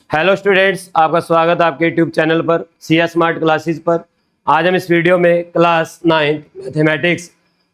Hello students, आपका स्वागत है आपके यूट्यूब चैनल पर CS स्मार्ट क्लासेस पर। आज हम इस वीडियो में क्लास 9 मैथमेटिक्स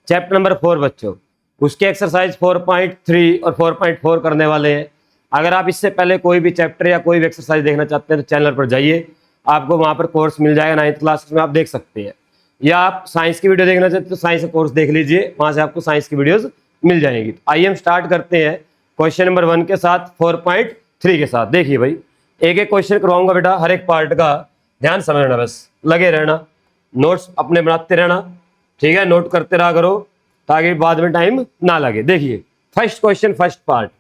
चैप्टर नंबर 4 बच्चों उसके एक्सरसाइज 4.3 और 4.4 करने वाले हैं। अगर आप इससे पहले कोई भी चैप्टर या कोई भी एक्सरसाइज देखना चाहते हैं तो चैनल पर जाइए, आपको वहाँ पर कोर्स मिल जाएगा 9th क्लास में, आप देख सकते हैं। या आप साइंस की वीडियो देखना चाहते हैं तो साइंस का कोर्स देख लीजिए, वहाँ से आपको साइंस की वीडियोज़ मिल जाएंगी। तो आइए हम स्टार्ट करते हैं क्वेश्चन नंबर 1 के साथ, 4.3 के साथ। देखिए भाई, एक एक क्वेश्चन करवाऊंगा बेटा, हर एक पार्ट का ध्यान समझना, बस लगे रहना, नोट्स अपने बनाते रहना, ठीक है। नोट करते रहा करो ताकि बाद में टाइम ना लगे। देखिए first question, first part,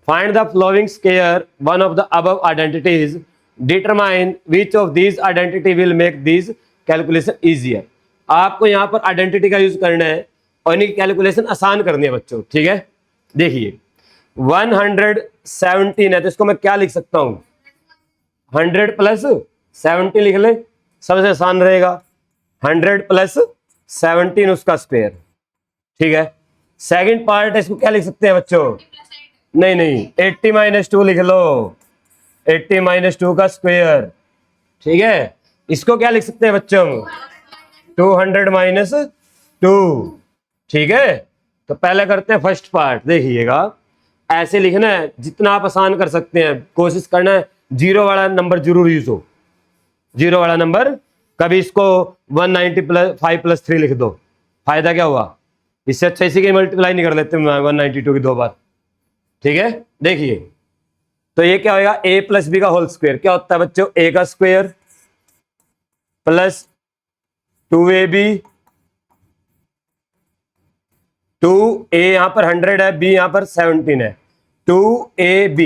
find the flowing square one of the above identities, determine which of these identity will make these calculation easier. आपको यहाँ पर आइडेंटिटी का यूज करना है और इनकी कैलकुलेशन आसान करनी है बच्चों, ठीक है। देखिए 117 है तो इसको मैं क्या लिख सकता हूं, 100 प्लस 70 लिख ले, सबसे आसान रहेगा। 100 प्लस 17 उसका स्क्वायर, ठीक है। सेकंड पार्ट है, इसको क्या लिख सकते हैं बच्चों, नहीं 80 माइनस 2 लिख लो, 80 माइनस 2 का स्क्वायर, ठीक है। इसको क्या लिख सकते हैं बच्चों, 200 माइनस 2, ठीक है। तो पहले करते हैं फर्स्ट पार्ट। देखिएगा ऐसे लिखना है, जितना आप आसान कर सकते हैं कोशिश करना है, जीरो वाला नंबर जरूर यूज हो, जीरो वाला नंबर। कभी इसको 190 प्लस 5 प्लस 3 लिख दो, फायदा क्या हुआ, इससे अच्छा इसी की मल्टीप्लाई नहीं कर लेते 192 की 2 बार, ठीक है। देखिए तो ये क्या होगा, a प्लस बी का होल स्क्वायर क्या होता है बच्चों, a का स्क्वायर प्लस 2ab, 2a यहां पर 100 है, b यहां पर 17 है, 2ab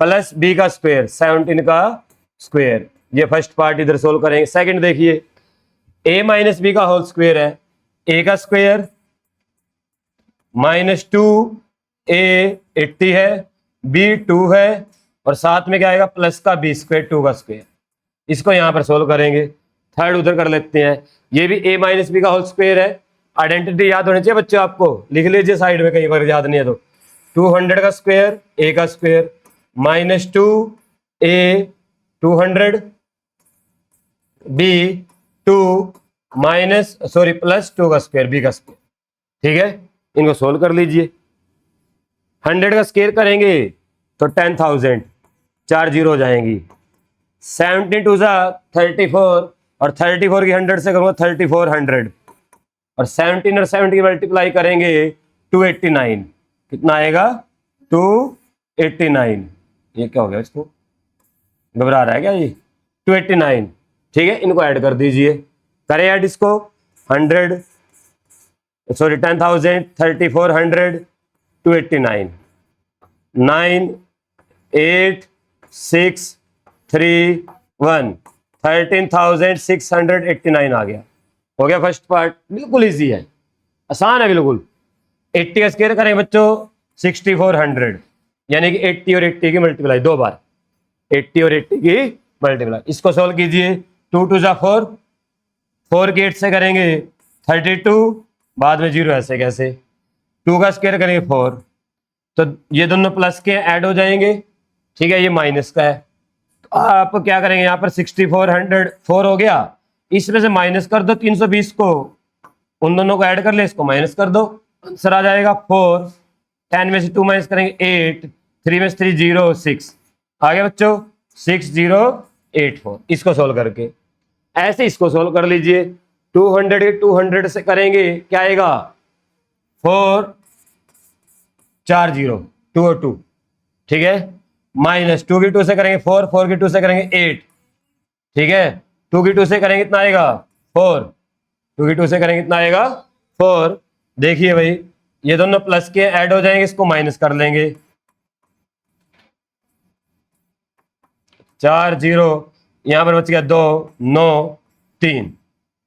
प्लस b का स्क्वायर 17 का स्क्वायर। ये फर्स्ट पार्ट इधर सोल्व करेंगे। सेकंड देखिए, a माइनस बी का होल स्क्वायर है, a का स्क्वायर माइनस 2a 80 है, b 2 है, और साथ में क्या आएगा प्लस का b स्क्वायर 2 का स्क्वायर। इसको यहां पर सोल्व करेंगे। थर्ड उधर कर लेते हैं, ये भी a माइनस बी का होल स्क्वायर है। आइडेंटिटी याद होनी चाहिए बच्चों, आपको लिख लीजिए साइड में, कहीं पर याद नहीं है तो 200 का स्क्वायर a का square minus 2a 200 b 2 minus plus 2 का स्क्वायर b का स्क्वायर, ठीक है। इनको सोल्व कर लीजिए। 100 का स्क्वायर करेंगे तो 10,000, 4 जीरो हो जाएंगी। 17 टू जा 34, और 34 की 100 से करूंगा 3400, और 17 और 70 की मल्टीप्लाई करेंगे 289, कितना आएगा 289। ये क्या हो गया, इसको घबरा रहा है क्या, ये 289, ठीक है। इनको ऐड कर दीजिए, करें ऐड इसको, 10,000 3400 289, 9 8 6 3 1 13,689 आ गया। हो गया फर्स्ट पार्ट, बिल्कुल इजी है, आसान है बिल्कुल। 80 का स्क्वायर करें बच्चों 6400, यानी कि 80 और 80 की मल्टीप्लाई 2 बार, 80 और 80 की मल्टीप्लाई। इसको सोल्व कीजिए, 2 टू जा 4, 4 के 8 से करेंगे 32, बाद में जीरो ऐसे कैसे, 2 का स्क्वायर करेंगे 4, तो ये दोनों प्लस के ऐड हो जाएंगे, ठीक है। ये माइनस का है, तो आप क्या करेंगे, यहाँ पर 6404 हो गया, इसमें से माइनस कर दो 320 को, उन दोनों को ऐड कर ले, इसको माइनस कर दो, आंसर आ जाएगा 4। 10 में से 2 माइनस करेंगे 8, 3 में से 3 0 6, आ गया बच्चों 6084। इसको सोल्व करके ऐसे इसको सोल्व कर लीजिए। 200 के 200 से करेंगे क्या आएगा, 4 4 0 2 और 2, ठीक है। माइनस 2 की 2 से करेंगे 4, 4 की 2 से करेंगे 8, ठीक है। 2 की 2 से करेंगे कितना आएगा 4, 2 की 2 से करेंगे कितना आएगा 4। देखिए भाई ये दोनों प्लस के ऐड हो जाएंगे, इसको माइनस कर लेंगे, 4 0, यहां पर बच गया 2 9 3,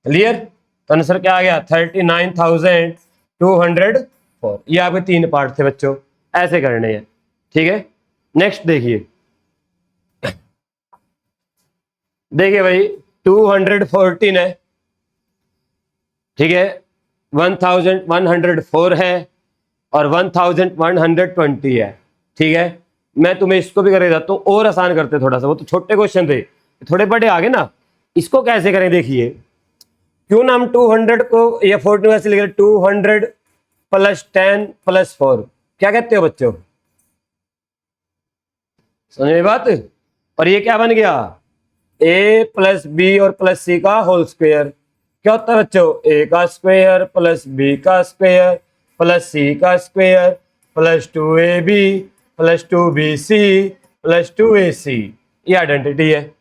क्लियर। तो आंसर क्या आ गया 39,204। ये आपके 3 पार्ट थे बच्चों, ऐसे करने हैं, ठीक है। नेक्स्ट देखिए, देखिए भाई 214 है, ठीक है, 1104 है, और 1120 है, ठीक है। मैं तुम्हें इसको भी करके जाता हूँ और आसान करते थोड़ा सा, वो तो छोटे क्वेश्चन थे, थोड़े बड़े आगे ना। इसको कैसे करें देखिए, क्यों ना हम 200 को या 40 ऐसे लिख रहे 200 प्लस 10 प्लस 4, क्या कहते हो बच्चों, समझ में बात। और ये क्या बन गया, a प्लस बी और प्लस सी का होल स्क्वायर, क्या होता है बच्चों, a का स्क्वायर प्लस b का स्क्वायर प्लस c का square plus 2ab plus 2bc plus 2ac, ये आइडेंटिटी है,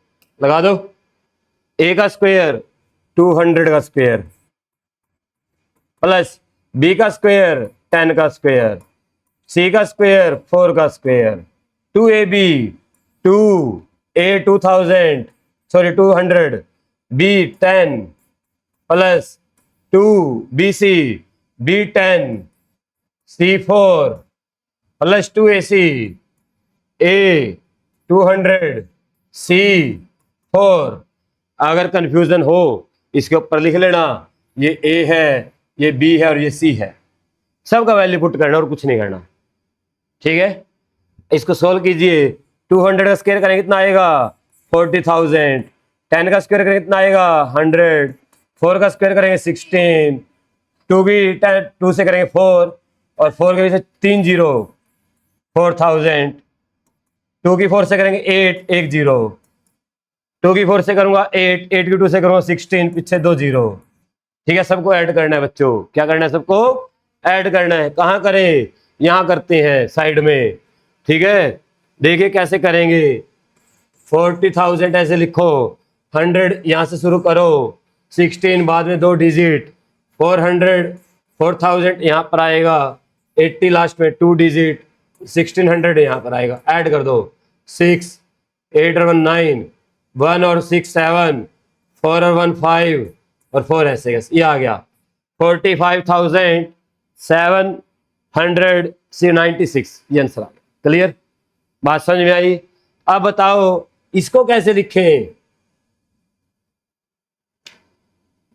लगा दो। a का स्क्वायर 200 का स्क्वायर प्लस b का स्क्वायर 10 का स्क्वायर, c का स्क्वायर 4 का square, 2ab 2a 2000 sorry 200 b 10 plus 2bc b 10 c 4 plus 2ac a 200 c 4। अगर कंफ्यूजन हो इसके ऊपर लिख लेना, ये a है, ये b है और ये c है, सबका वैल्यू पुट करना और कुछ नहीं करना, ठीक है। इसको सोल्व कीजिए, 200 का स्क्वायर करेंगे कितना आएगा 40,000, 10 का स्क्वायर करेंगे कितना आएगा 100, 4 का स्क्वायर करेंगे 16, 2 भी 2 से करेंगे 4 और 4 के पीछे 3 जीरो 4000, 2 की 4 से करेंगे 8 1 जीरो, 2 की 4 से करूंगा 8 8 की 2 से करूंगा 16 पीछे 2 जीरो, ठीक है। सबको ऐड करना है बच्चों, क्या करना है, सबको ऐड करना है। कहाँ करें, यहाँ करते हैं साइड में, ठीक है। देखिए कैसे करेंगे, 40,000 ऐसे लिखो, 100 यहाँ से शुरू करो, 16 बाद में 2 डिजिट, 400 4000 यहाँ पर आएगा, 80 लास्ट में 2 डिजिट, 1600 यहाँ पर आएगा, ऐड कर दो, 6 8 और 1 9, 1 और 6 7, 4 और 1 5 और 4 ऐसे, ये आ गया 45,796, ये आंसर आ गया। क्लियर, बात समझ में आई। अब बताओ इसको कैसे लिखें,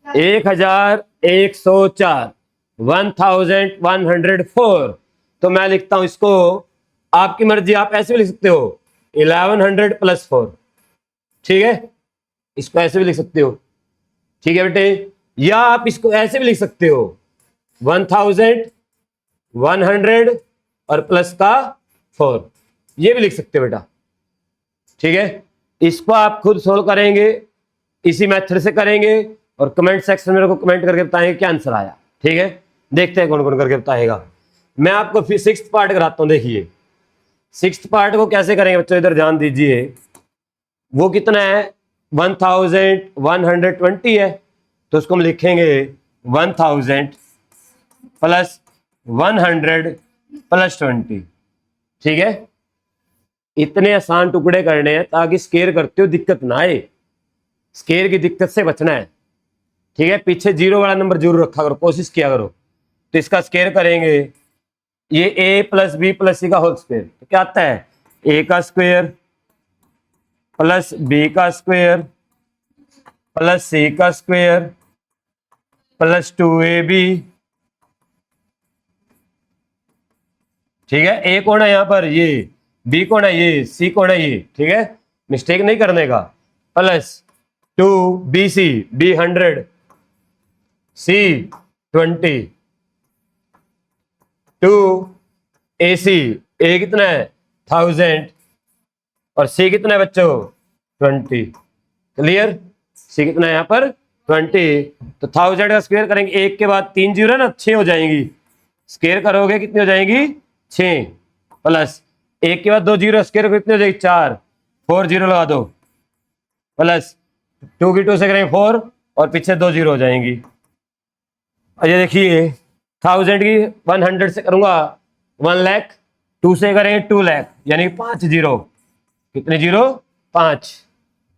1104 1104, तो मैं लिखता हूं इसको, आपकी मर्जी, आप ऐसे भी लिख सकते हो 1100 प्लस 4, ठीक है, इसको ऐसे भी लिख सकते हो, ठीक है बेटे, या आप इसको ऐसे भी लिख सकते हो 1100 और प्लस का 4, ये भी लिख सकते हो बेटा, ठीक है। इसको आप खुद सोल्व करेंगे, इसी मेथड से करेंगे और कमेंट सेक्शन में मेरे को कमेंट करके बताएंगे क्या आंसर आया, ठीक है। देखते हैं कौन कौन करके बताएगा। मैं आपको फिर 6th पार्ट कराता हूं, देखिए 6th पार्ट को कैसे करेंगे बच्चों, इधर ध्यान दीजिए। वो कितना है 1120 है, तो उसको हम लिखेंगे 1000 प्लस 100 प्लस 20, ठीक है। इतने आसान टुकड़े करने हैं ताकि स्केयर करते हो दिक्कत ना आए, स्केयर की दिक्कत से बचना है, ठीक है। पीछे जीरो वाला नंबर जरूर रखा करो, कोशिश किया करो। तो इसका स्केयर करेंगे, ये a plus b plus C का होल स्क्वायर, तो क्या आता है a का स्क्वायर प्लस b का स्क्वायर प्लस c का स्क्वायर प्लस 2ab, ठीक है। a कौन है यहाँ पर, ये b कौन है, ये c कौन है, ये, ठीक है, मिस्टेक नहीं करने का, plus 2bc, b 100 c 20, 2ac, a कितना है 1000 और c कितना है बच्चों 20, क्लियर। c कितना है यहाँ पर 20, तो 1000 का स्क्वायर करेंगे, एक के बाद 3 जीरो ना 6 हो जाएंगी, स्क्वायर करोगे कितनी हो जाएंगी 6, प्लस एक के बाद 2 जीरो स्क्वायर कितनी हो जाएगी 4, 4 जीरो लगा दो, प्लस 2 की 2 से करेंगे 4 और पीछे 2 जीरो हो जाएंगी। और ये देखिए 1000 की 100 से करूंगा 1 लाख, 2 से करेंगे 2 लाख, यानी 5 जीरो, कितने जीरो 5,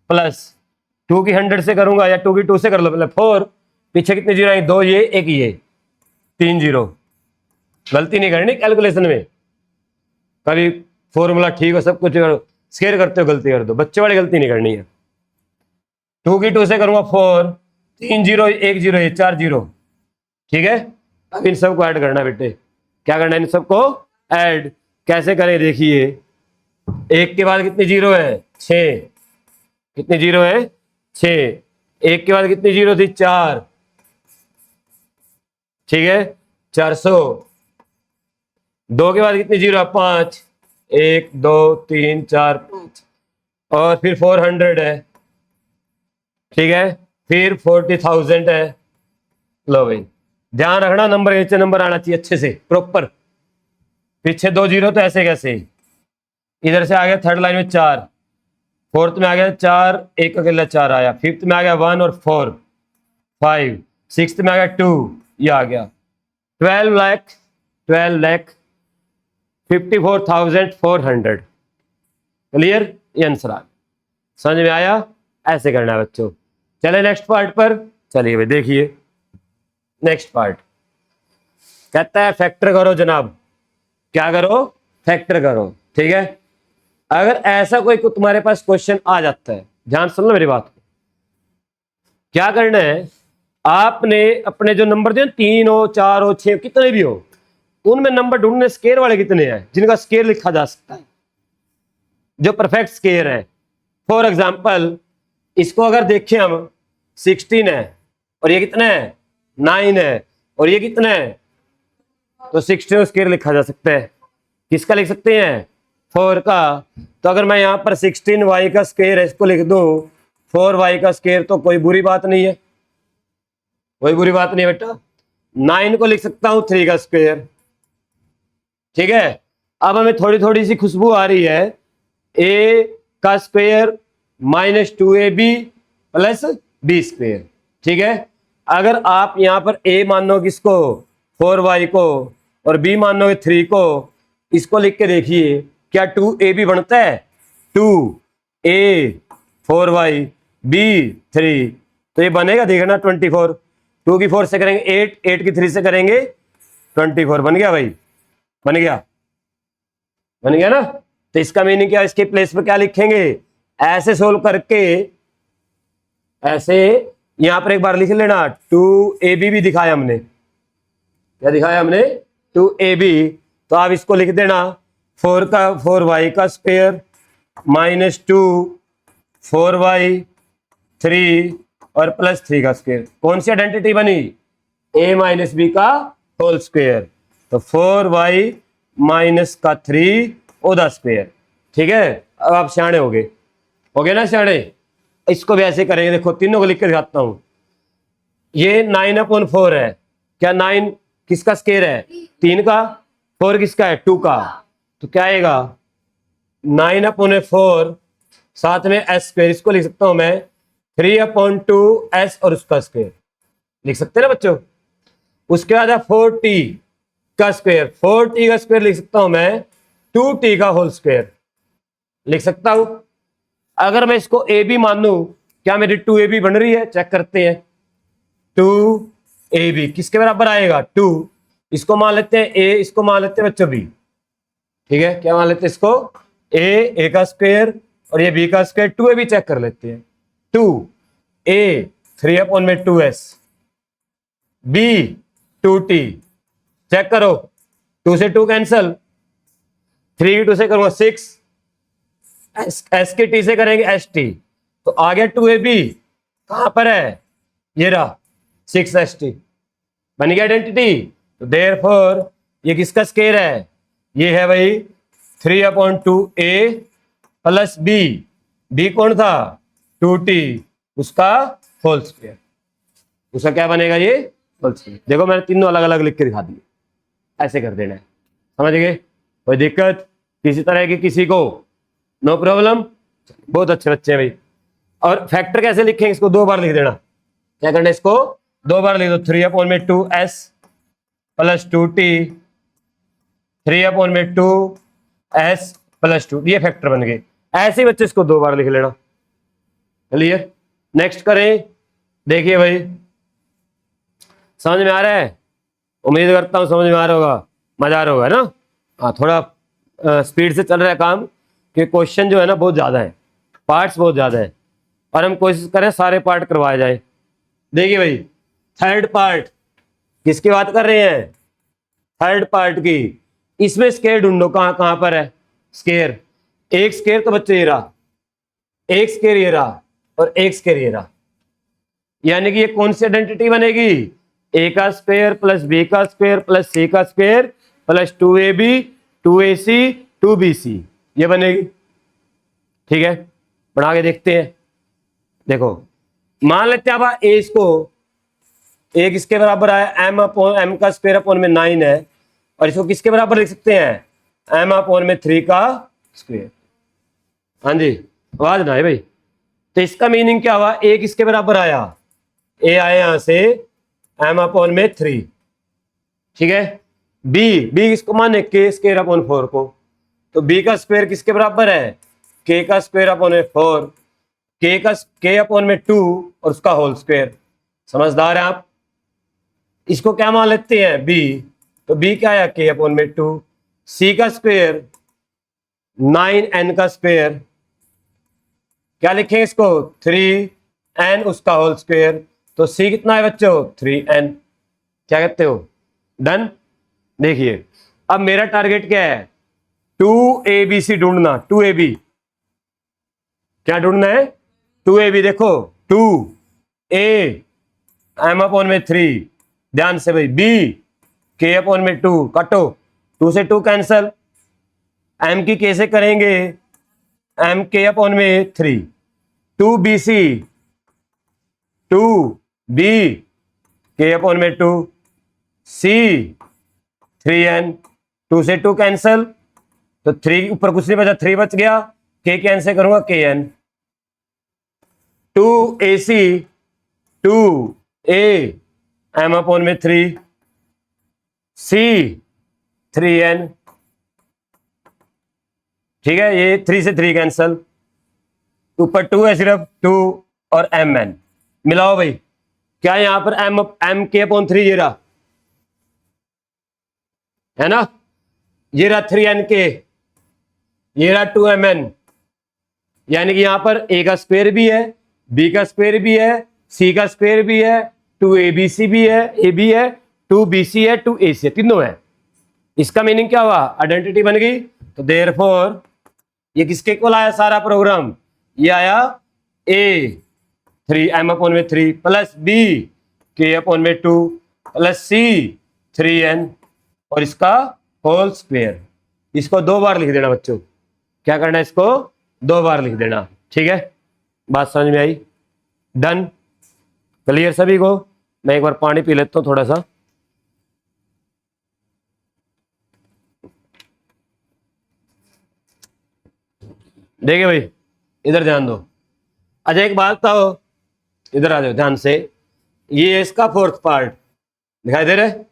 प्लस 2 की 100 से करूंगा या 2 की 2 से कर लो पहले 4, पीछे कितने जीरो आएंगे 2 ये 1 ये 3 जीरो। गलती नहीं करनी कैलकुलेशन में, कभी फॉर्मूला ठीक हो सब कुछ स्केयर करते हो गलती कर दो, बच्चे वाली गलती नहीं करनी है। 2 की 2 से करूंगा 4, 3 जीरो 1 जीरो ये 4 जीरो, ठीक है। अब इन सबको ऐड करना बेटे, क्या करना है इन सबको ऐड, कैसे करें देखिए, एक के बाद कितनी जीरो है? 6। कितनी जीरो है? 6। एक के बाद कितनी जीरो थी? 4। ठीक है, 400। 2 के बाद कितनी जीरो है? 5। 1 2 3 4 5। और फिर 400 है। ठीक है, फिर 40,000 है। लो भाई, ध्यान रखना नंबर नीचे नंबर आना चाहिए अच्छे से प्रॉपर। पीछे 2 जीरो तो ऐसे कैसे? इधर से आ गया थर्ड लाइन में 4, फोर्थ में आ गया 4, एक अकेला 4 आया, फिफ्थ में आ गया 1 और 4 5, सिक्स्थ में आ गया 2, ये आ गया 12 लाख 54,400। क्लियर? ये आंसर आ गया। समझ में आया? ऐसे करना है बच्चों। चले नेक्स्ट पार्ट पर। चलिए भाई देखिए नेक्स्ट पार्ट कहता है फैक्टर करो जनाब। क्या करो? फैक्टर करो। ठीक है, अगर ऐसा कोई तुम्हारे पास क्वेश्चन आ जाता है, ध्यान सुन लो मेरी बात को। क्या करना है, आपने अपने जो नंबर दिए 3 हो 4 हो 6 कितने भी हो, उनमें नंबर ढूंढने स्केयर वाले कितने हैं जिनका स्केयर लिखा जा सकता है, जो परफेक्ट स्केयर है। फॉर एग्जाम्पल इसको अगर देखें हम 16 है और ये कितना है? 9 है और ये कितना है? तो 16 स्केयर लिखा जा सकता है। किसका लिख सकते हैं? 4 का। तो अगर मैं यहाँ पर 16y का स्केयर है इसको लिख दूं 4y का स्केयर, तो कोई बुरी बात नहीं है, कोई बुरी बात नहीं है बेटा। 9 को लिख सकता हूं 3 का स्क्वायर। ठीक है, अब हमें थोड़ी थोड़ी सी खुशबू आ रही है। a का square -2ab plus b square. ठीक है, अगर आप यहां पर a मानो किसको? 4y को, और b मानोगे 3 को, इसको लिख के देखिए क्या 2ab बनता है? 2a 4y b 3, तो ये बनेगा देखना 24। 2 की 4 से करेंगे 8, 8 की 3 से करेंगे 24। बन गया भाई? बन गया? बन गया ना? तो इसका मीनिंग क्या? इसके प्लेस पे क्या लिखेंगे? ऐसे सोल्व करके ऐसे यहां पर एक बार लिख लेना 2ab भी दिखाया हमने। क्या दिखाया हमने? 2ab। तो आप इसको लिख देना 4y का स्क्वायर -2 4y 3 और +3 का स्क्वायर। कौन सी आइडेंटिटी बनी? a माइनस बी का होल स्क्वायर। तो 4y माइनस का 3 ओदा स्क्वायर। ठीक है, अब आप सियाणे हो गए ना सियाणे? इसको भी ऐसे करेंगे, देखो तीनों को लिख के दिखाता हूं। ये 9/4 है। क्या 9 किसका स्क्वायर है? 3 का। 4 किसका है? 2 का। तो क्या आएगा? 9/4 साथ में s स्क्वायर, इसको लिख सकता हूं मैं 3/2s और उसका स्क्वायर लिख सकते हैं ना बच्चों। उसके बाद 4t का स्क्वायर, 4t का स्क्वायर लिख सकता हूं मैं 2t का होल स्क्वायर लिख सकता हूं। अगर मैं इसको a b मान लूं, क्या मेरी 2ab बन रही है? चेक करते हैं। 2ab किसके बराबर आएगा? 2। इसको मान लेते हैं a, इसको मान लेते हैं बच्चों b। ठीक है, क्या मान लेते हैं इसको? a का स्क्वायर और ये b का स्क्वायर। 2ab चेक कर लेते हैं। 2a 3/2s, b 2t। Check करो, 2 से 2 कैंसल, 3 की 2 से करूंगा 6, s के t से करेंगे st, तो आ गया 2ab। कहां पर है? ये रहा 6st। बन गया आइडेंटिटी। तो देयरफॉर ये किसका स्क्वायर है? ये है भाई 3/2a प्लस b कौन था? 2t, उसका होल स्क्वायर। उसका क्या बनेगा? ये होल स्क्वायर। देखो मैंने तीनों अलग अलग लिख के दिखा दिए, ऐसे कर देना है। समझ गए? कोई दिक्कत किसी तरह की किसी को? No problem. बहुत अच्छे बच्चे हैं भाई। और फैक्टर कैसे लिखेंगे? इसको 2 बार लिख देना। क्या करना है? इसको 2 बार लिख दो। 3/2s plus 2t, 3/2s plus 2, ये फैक्टर बन गए। ऐसे बच्चे इसको 2 बार लिख लेना। क्लियर? नेक्स्ट करें। देखिए भाई समझ में आ रहा है? उम्मीद करता हूं समझ में आ रहा होगा, मजा आ रहा होगा ना? हाँ, थोड़ा स्पीड से चल रहा है काम, कि क्वेश्चन जो है ना बहुत ज्यादा है, पार्ट्स बहुत ज्यादा है, और हम कोशिश करें सारे पार्ट करवाए जाए। देखिए भाई थर्ड पार्ट किसकी बात कर रहे हैं? थर्ड पार्ट की। इसमें स्केयर ढूंढो, कहां कहां पर है स्केयर? एक स्क्वायर तो बच्चों ये रहा, एक स्क्वायर ये रहा और एक स्क्वायर ये रहा, यानी कि ये कौन सी आइडेंटिटी बनेगी? ए का स्क्वायर प्लस बी का स्क्वायर प्लस सी का square plus 2ab 2ac 2bc, ये बनेगी। ठीक है, बना के देखते हैं। देखो मान लेते हैं अब ए इसको एक इसके बराबर आया एम अपॉन एम का स्क्वायर अपॉन में 9 है, और इसको किसके बराबर लिख सकते हैं? एम अपॉन में 3 का स्क्वायर। हाँ जी, आवाज ना है भाई। तो इसका मीनिंग क्या हुआ? एक इसके बराबर आया, ए आया यहां से एम अपॉन में 3। ठीक है, बी किसको माने? के स्क्वायर अपॉन 4 को। तो बी का स्क्वायर किसके बराबर है? के का स्क्वायर अपॉन में 4, के अपॉन में 2 और उसका होल स्क्वायर। समझदार हैं आप? इसको क्या मान लेते हैं? बी। तो बी क्या आया? के अपॉन में 2। सी का स्क्वायर 9n का स्क्वायर, क्या लिखेंगे इसको? 3n उसका होल स्क्वायर। तो सी कितना है बच्चों? 3n। क्या कहते हो? डन। देखिए अब मेरा टारगेट क्या है? 2abc ढूंढना। 2ab क्या ढूंढना है? 2ab। देखो 2a एम अपॉन में 3, ध्यान से भाई, b के अपॉन में 2, काटो 2 से 2 कैंसल, m की कैसे करेंगे? m के अपॉन में 3, 2bc 2b के अपॉन में 2, c 3n, 2 से 2 कैंसल, तो 3 ऊपर कुछ नहीं बचा, 3 बच गया, k कैंसिल करूंगा kn, 2ac 2a m upon में 3, c 3n। ठीक है, ये 3 से 3 कैंसल, ऊपर 2 है सिर्फ, 2 और mn मिलाओ भाई। क्या यहां पर m k अपॉन 3 ये रहा है ना, ये रहा 3n k, ये रहा 2mn, यानी कि यहां पर a का स्क्वायर भी है, b का स्क्वायर भी है, c का स्क्वायर भी है, 2abc भी है, a भी है, 2bc है, 2ac है, तीनों है। इसका मीनिंग क्या हुआ? आइडेंटिटी बन गई। तो देयरफॉर ये किसके इक्वल आया सारा प्रोग्राम? ये आया a 3m अपॉन में 3 प्लस b k अपॉन में 2 प्लस c 3n और इसका होल स्क्वायर। इसको 2 बार लिख देना बच्चों। क्या करना है? इसको 2 बार लिख देना। ठीक है, बात समझ में आई? डन, क्लियर सभी को? मैं एक बार पानी पी लेता हूं थोड़ा सा। देखिए भाई, इधर ध्यान दो। अच्छा एक बात बताओ, इधर आ जाओ ध्यान से। ये इसका फोर्थ पार्ट दिखाई दे रहा है?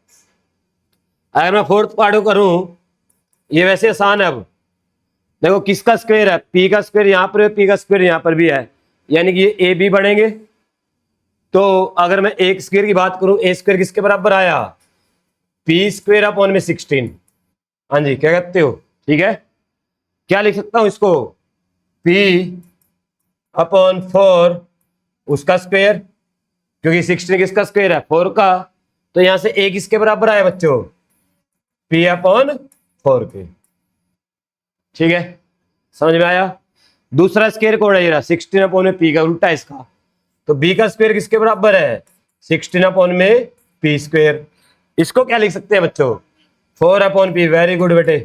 अगर मैं फोर्थ पार्ट को करूं, ये वैसे आसान है। अब देखो किसका स्क्वायर है? पी का स्क्वायर यहां पर है, पी का स्क्वायर यहां पर भी है, यानी कि ये ए बी बनेंगे। तो अगर मैं एक स्क्वायर की बात करूं, ए स्क्वायर किसके बराबर आया? पी स्क्वायर अपॉन में 16। हाँ जी, क्या कहते हो? ठीक है, क्या लिख सकता हूं इसको? पी अपॉन 4 उसका स्क्वायर, क्योंकि 16 किसका स्क्वायर है? 4 का। तो यहां से ए किसके बराबर आया बच्चों? पी अपॉन 4 के। ठीक है, समझ में आया? दूसरा स्क्वायर कौन है? 16 अपॉन में पी का, उल्टा है इसका। तो बी का स्क्वायर किसके बराबर है? 16 अपॉन में पी स्क्वायर। इसको क्या लिख सकते हैं बच्चों? 4 अपॉन पी। वेरी गुड बेटे,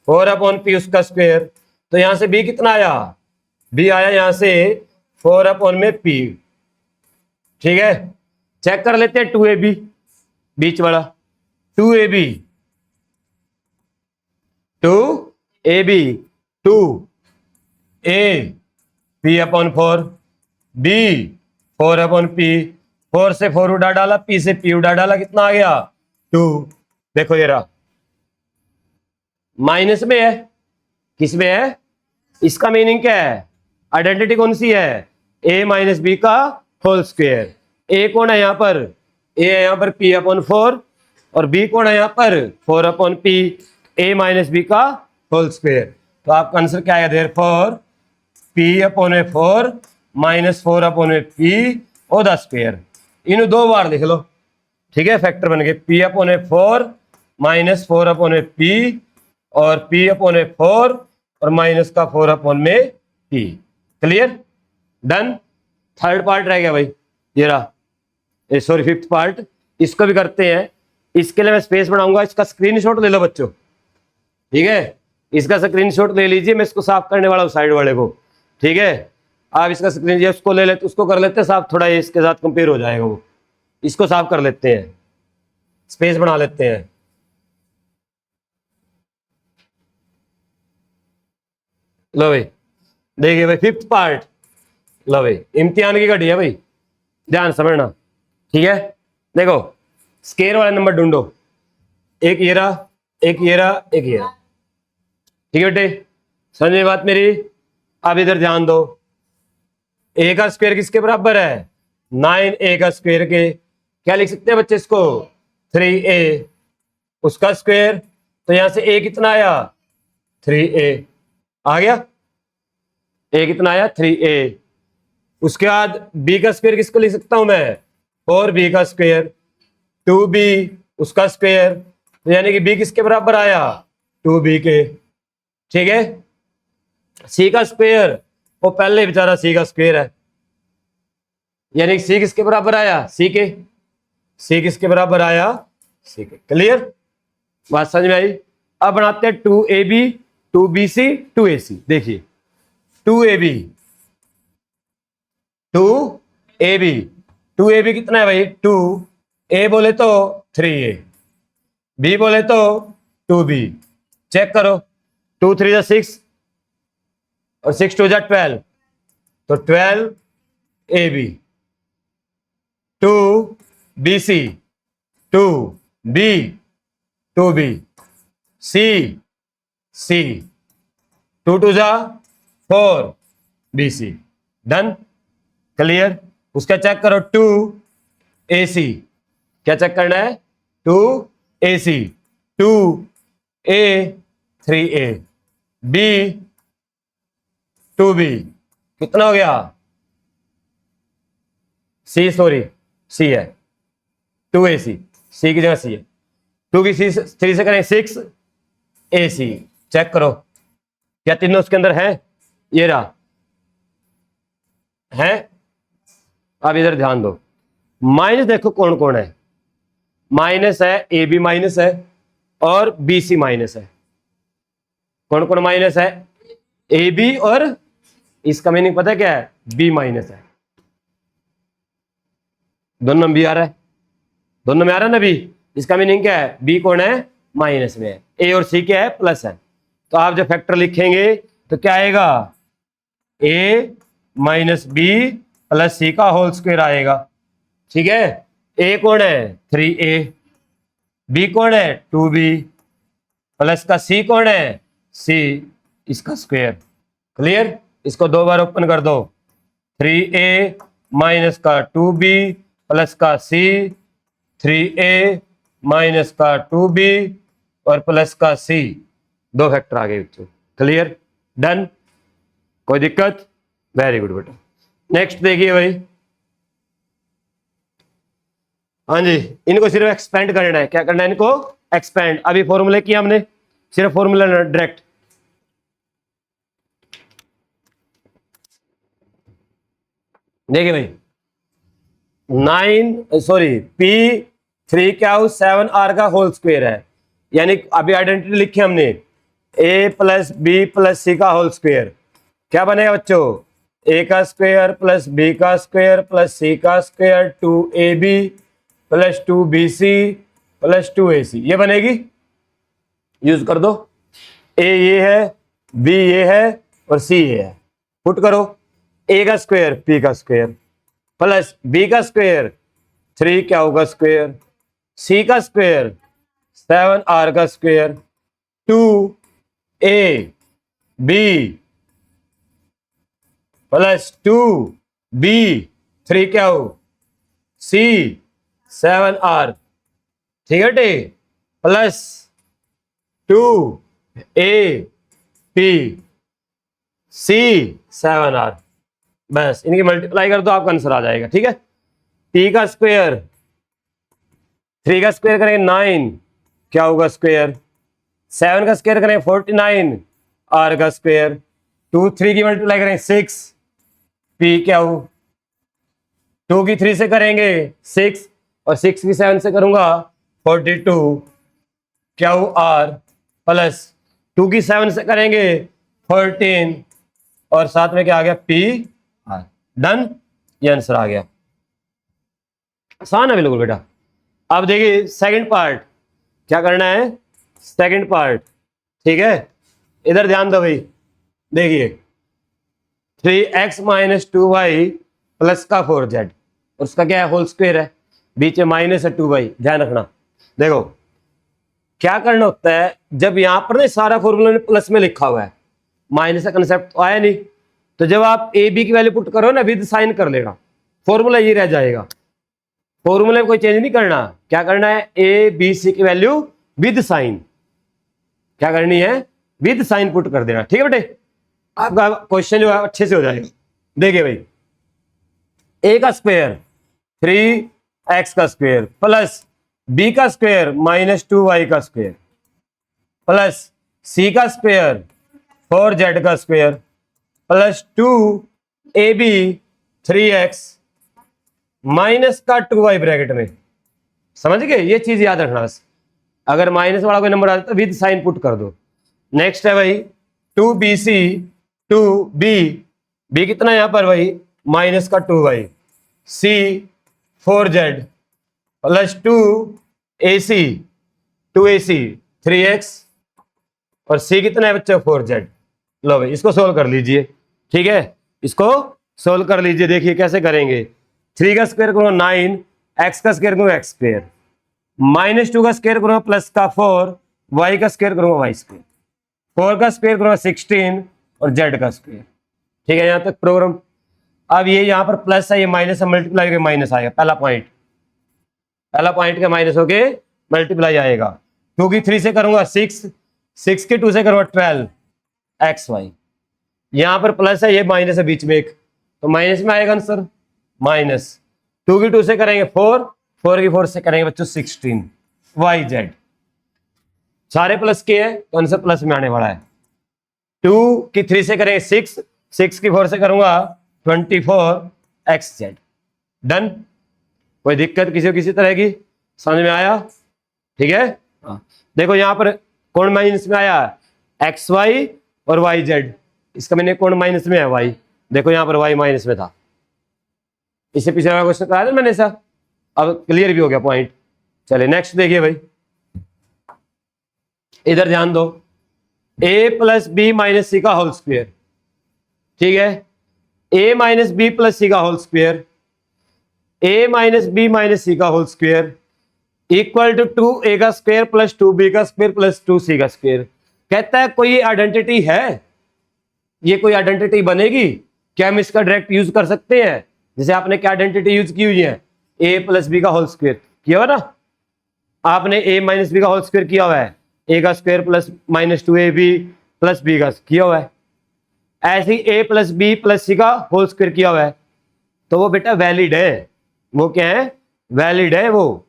4 अपॉन पी उसका स्क्वायर। तो यहां से बी कितना आया? बी आया यहां से 4 अपॉन में पी। ठीक है, चेक कर लेते हैं 2ab बीच वाला। 2ab 2a p upon 4 b 4 upon p, 4 से 4 उड़ा डाला, p से p उड़ा डाला, कितना आ गया? 2। देखो ये रहा, माइनस में है। किस में है? इसका मीनिंग क्या है? आइडेंटिटी कौन सी है? a माइनस बी का होल स्क्वायर। a कौन है यहाँ पर? a है यहाँ पर p अपॉन 4 और b कौन है यहाँ पर? 4 upon p, a minus b का होल स्क्वायर। तो आपका आंसर क्या है? देयरफॉर p अपॉन में 4 माइनस 4 अपॉन में p और द स्क्वायर। इन 2 बार लिख लो। ठीक है, फैक्टर बन गए। p अपॉन में 4 माइनस 4 अपॉन में p और p अपॉन में 4 और माइनस का 4 अपॉन में p। Clear, done. Third part रह गया भाई, ये रहा, सॉरी फिफ्थ पार्ट, इसको भी करते हैं। इसके लिए मैं स्पेस बनाऊंगा, इसका स्क्रीनशॉट ले लो बच्चों, ठीक है, इसका स्क्रीनशॉट ले लीजिए, मैं इसको साफ करने वाला हूँ साइड वाले को, ठीक है। आप इसका स्क्रीन उसको ले लेते, उसको कर लेते हैं साफ, थोड़ा ये इसके साथ कंपेयर हो जाएगा वो, इसको साफ कर लेते हैं, स्पेस बना लेते हैं। लो भाई, देखिए भाई फिफ्थ पार्ट, लो भाई इम्तिहान की घड़ी है भाई, ध्यान समझना, ठीक है। देखो स्केयर वाले नंबर ढूंढो, एक ये रहा, एक ये रहा, एक ये रहा, ठीक है बेटे, समझ में बात मेरी। अब इधर ध्यान दो, ए का स्क्वायर किसके बराबर है, 9a का स्क्वायर के, क्या लिख सकते हैं बच्चे इसको, 3a, उसका स्क्वायर, तो यहां से a कितना आया, 3a आ गया, a कितना आया, 3a। उसके बाद b का स्क्वायर किसको लिख सकता हूं मैं, 4b का स्क्वायर, 2b उसका स्क्वायर, तो यानी कि b किसके बराबर आया, 2b के, ठीक है। c का स्क्वायर, वो पहले बेचारा c का स्क्वायर है, यानी c किसके बराबर आया, c के, c किसके बराबर आया, c के। क्लियर, बात समझ में आई। अब बनाते हैं 2ab 2bc 2ac। देखिए 2ab 2ab 2ab कितना है भाई, 2, a बोले तो 3a, b बोले तो 2b, चेक करो, 2 3 6 और 6 2 12, तो 12ab, 2bc 2b 2b, c 2 2 4 bc, done. Clear, उसका चेक करो 2ac, क्या चेक करना है, 2ac, 2a 3a, b 2b, कितना हो गया, c सॉरी c है, 2ac, c की जगह c है, 2 की 3 से करें 6ac, चेक करो क्या तीनों उसके अंदर है, ये रहा है। अब इधर ध्यान दो, माइनस देखो कौन कौन है, माइनस है, ए बी माइनस है और बी सी माइनस है। कौन कौन माइनस है, ए बी, और इसका मीनिंग पता है क्या है, बी माइनस है, दोनों में बी आ रहा है, दोनों में आ रहा है ना बी, इसका मीनिंग क्या है, बी कौन है, माइनस में है, ए और सी क्या है, प्लस है। तो आप जब फैक्टर लिखेंगे तो क्या आएगा, ए माइनस बी प्लस सी का होल स्क्वायर आएगा, ठीक है। ए कौन है, 3a, बी कौन है, 2b, प्लस का सी कौन है, सी, इसका स्क्वायर। क्लियर, इसको दो बार ओपन कर दो, 3a माइनस का 2b प्लस का c, 3a माइनस का 2b और प्लस का c, दो फैक्टर आ गए बच्चों। क्लियर, डन, कोई दिक्कत, वेरी गुड बेटा। नेक्स्ट देखिए भाई, हाँ जी, इनको सिर्फ एक्सपेंड करना है, क्या करना है इनको, एक्सपेंड। अभी फॉर्मूले किया हमने, सिर्फ फॉर्मूला डायरेक्ट, देखिए भाई 3 का होल स्क्वायर है, यानी अभी आइडेंटिटी लिखी हमने, a plus b plus C का होल स्क्वायर, क्या बनेगा बच्चों, a का स्क्वायर प्लस b का स्क्वायर प्लस c का square 2ab plus 2bc plus 2ac, ये बनेगी, यूज कर दो, a ये है, b ये है और c ये है, पुट करो, a का स्क्वायर p का स्क्वायर प्लस b का स्क्वायर 3 क्या होगा स्क्वायर, c का स्क्वायर 7r का स्क्वायर, 2ab प्लस 2b 3 क्या हो, c 7r, ठीक है टे, प्लस 2ab c 7r, बस इनकी मल्टीप्लाई कर दो, आपका आंसर आ जाएगा, ठीक है। p का स्क्वायर 3 का स्क्वायर करेंगे 9, क्या होगा स्क्वायर, 7 का स्क्वायर करेंगे 49, आर का स्क्वायर, 2 3 की मल्टीप्लाई करेंगे 6 पी क्यू, 2 की 3 से करेंगे 6 और 6 की 7 से करूंगा 42 क्यू आर प्लस 2 की 7 से करेंगे 14 और साथ में क्या आ गया पी आर। डन, ये आंसर आ गया। आसान है बिल्कुल बेटा। अब देखिए सेकंड पार्ट क्या करना है, सेकंड पार्ट, ठीक है, इधर ध्यान दो भाई। देखिए 3x माइनस 2y प्लस का 4z, उसका क्या है होल स्क्वायर है, बीच में माइनस है 2y, ध्यान रखना। देखो क्या करना होता है, जब यहां पर ना सारा फॉर्मूला प्लस में लिखा हुआ है, माइनस का कंसेप्ट तो आया नहीं, तो जब आप ए बी की वैल्यू पुट करो ना विद साइन कर लेना, फॉर्मूला ये रह जाएगा। फॉर्मूले में कोई चेंज नहीं करना, क्या करना है ए बी सी की वैल्यू विद साइन, क्या करनी है विद साइन पुट कर देना, ठीक है बेटे। आपका क्वेश्चन जो है अच्छे से हो जाएगा। देखिए भाई ए का स्क्वायर 3x का स्क्वायर प्लस बी का स्क्वायर माइनस 2y का स्क्वायर प्लस सी का स्क्वायर 4z का square plus 2ab 3x minus का 2y ब्रैकेट में, समझ गए। ये चीज याद रखना बस, अगर माइनस वाला कोई नंबर आ जाता है विद साइन पुट कर दो। नेक्स्ट है भाई 2bc 2b कितना यहां पर भाई माइनस का 2y, c 4z plus 2ac 3x और c कितना है बच्चों 4z। लो भाई इसको सोल्व कर लीजिए, ठीक है, इसको सोल्व कर लीजिए। देखिए कैसे करेंगे, 3 का स्क्वायर करो 9, x का स्क्वायर करो x स्क्वायर, माइनस 2 का स्क्वायर करो प्लस का 4, y का स्क्वायर करो y स्क्वायर, 4 का स्क्वायर करो 16 और z का स्क्वायर, ठीक है, यहां तक प्रोग्राम। अब ये यहां पर प्लस है, ये माइनस है, मल्टीप्लाई करके माइनस आएगा, पहला पॉइंट के माइनस होके मल्टीप्लाई आएगा। 2 की 3 से करूंगा 6, 6 की 2 से करूंगा 12 xy, यहां पर प्लस है, ये माइनस है बीच में एक, तो माइनस में आएगा आंसर माइनस। 2 की 2 से करेंगे 4, 4 की 4 से करेंगे बच्चों 16 yz, सारे प्लस के हैं तो आंसर प्लस में आने वाला है। 2 की 3 से करेंगे 6, 6 की 4 से करूंगा 24 xz। डन, कोई दिक्कत किसी तरह की, समझ में आया, ठीक है। देखो यहां पर कौन माइनस में आया xy और yz, इसका मैंने कौन माइनस में है y, देखो यहां पर y माइनस में था, इससे पीछे वाला क्वेश्चन कराया था मैंने ऐसा, अब क्लियर भी हो गया पॉइंट। चलिए नेक्स्ट देखिए भाई, इधर ध्यान दो, a plus B minus C का होल स्क्वायर, ठीक है, a minus B plus C का whole square, a minus B minus C का whole square equal to 2a का स्क्वायर प्लस 2b का स्क्वायर प्लस 2c का स्क्वायर। कहता है कोई आइडेंटिटी है, ये कोई आइडेंटिटी बनेगी क्या, हम इसका डायरेक्ट यूज कर सकते हैं, जैसे आपने क्या आइडेंटिटी यूज की हुई है, a प्लस बी का होल स्क्वायर किया हुआ ना, आपने a माइनस बी का होल स्क्वायर किया हुआ है, a का square plus minus 2ab plus b का किया हुआ है, ऐसे ही a plus b plus c का होल स्क्वायर किया हुआ है, तो वो बेटा वैलिड है। वो क्या है, वैलिड है। वो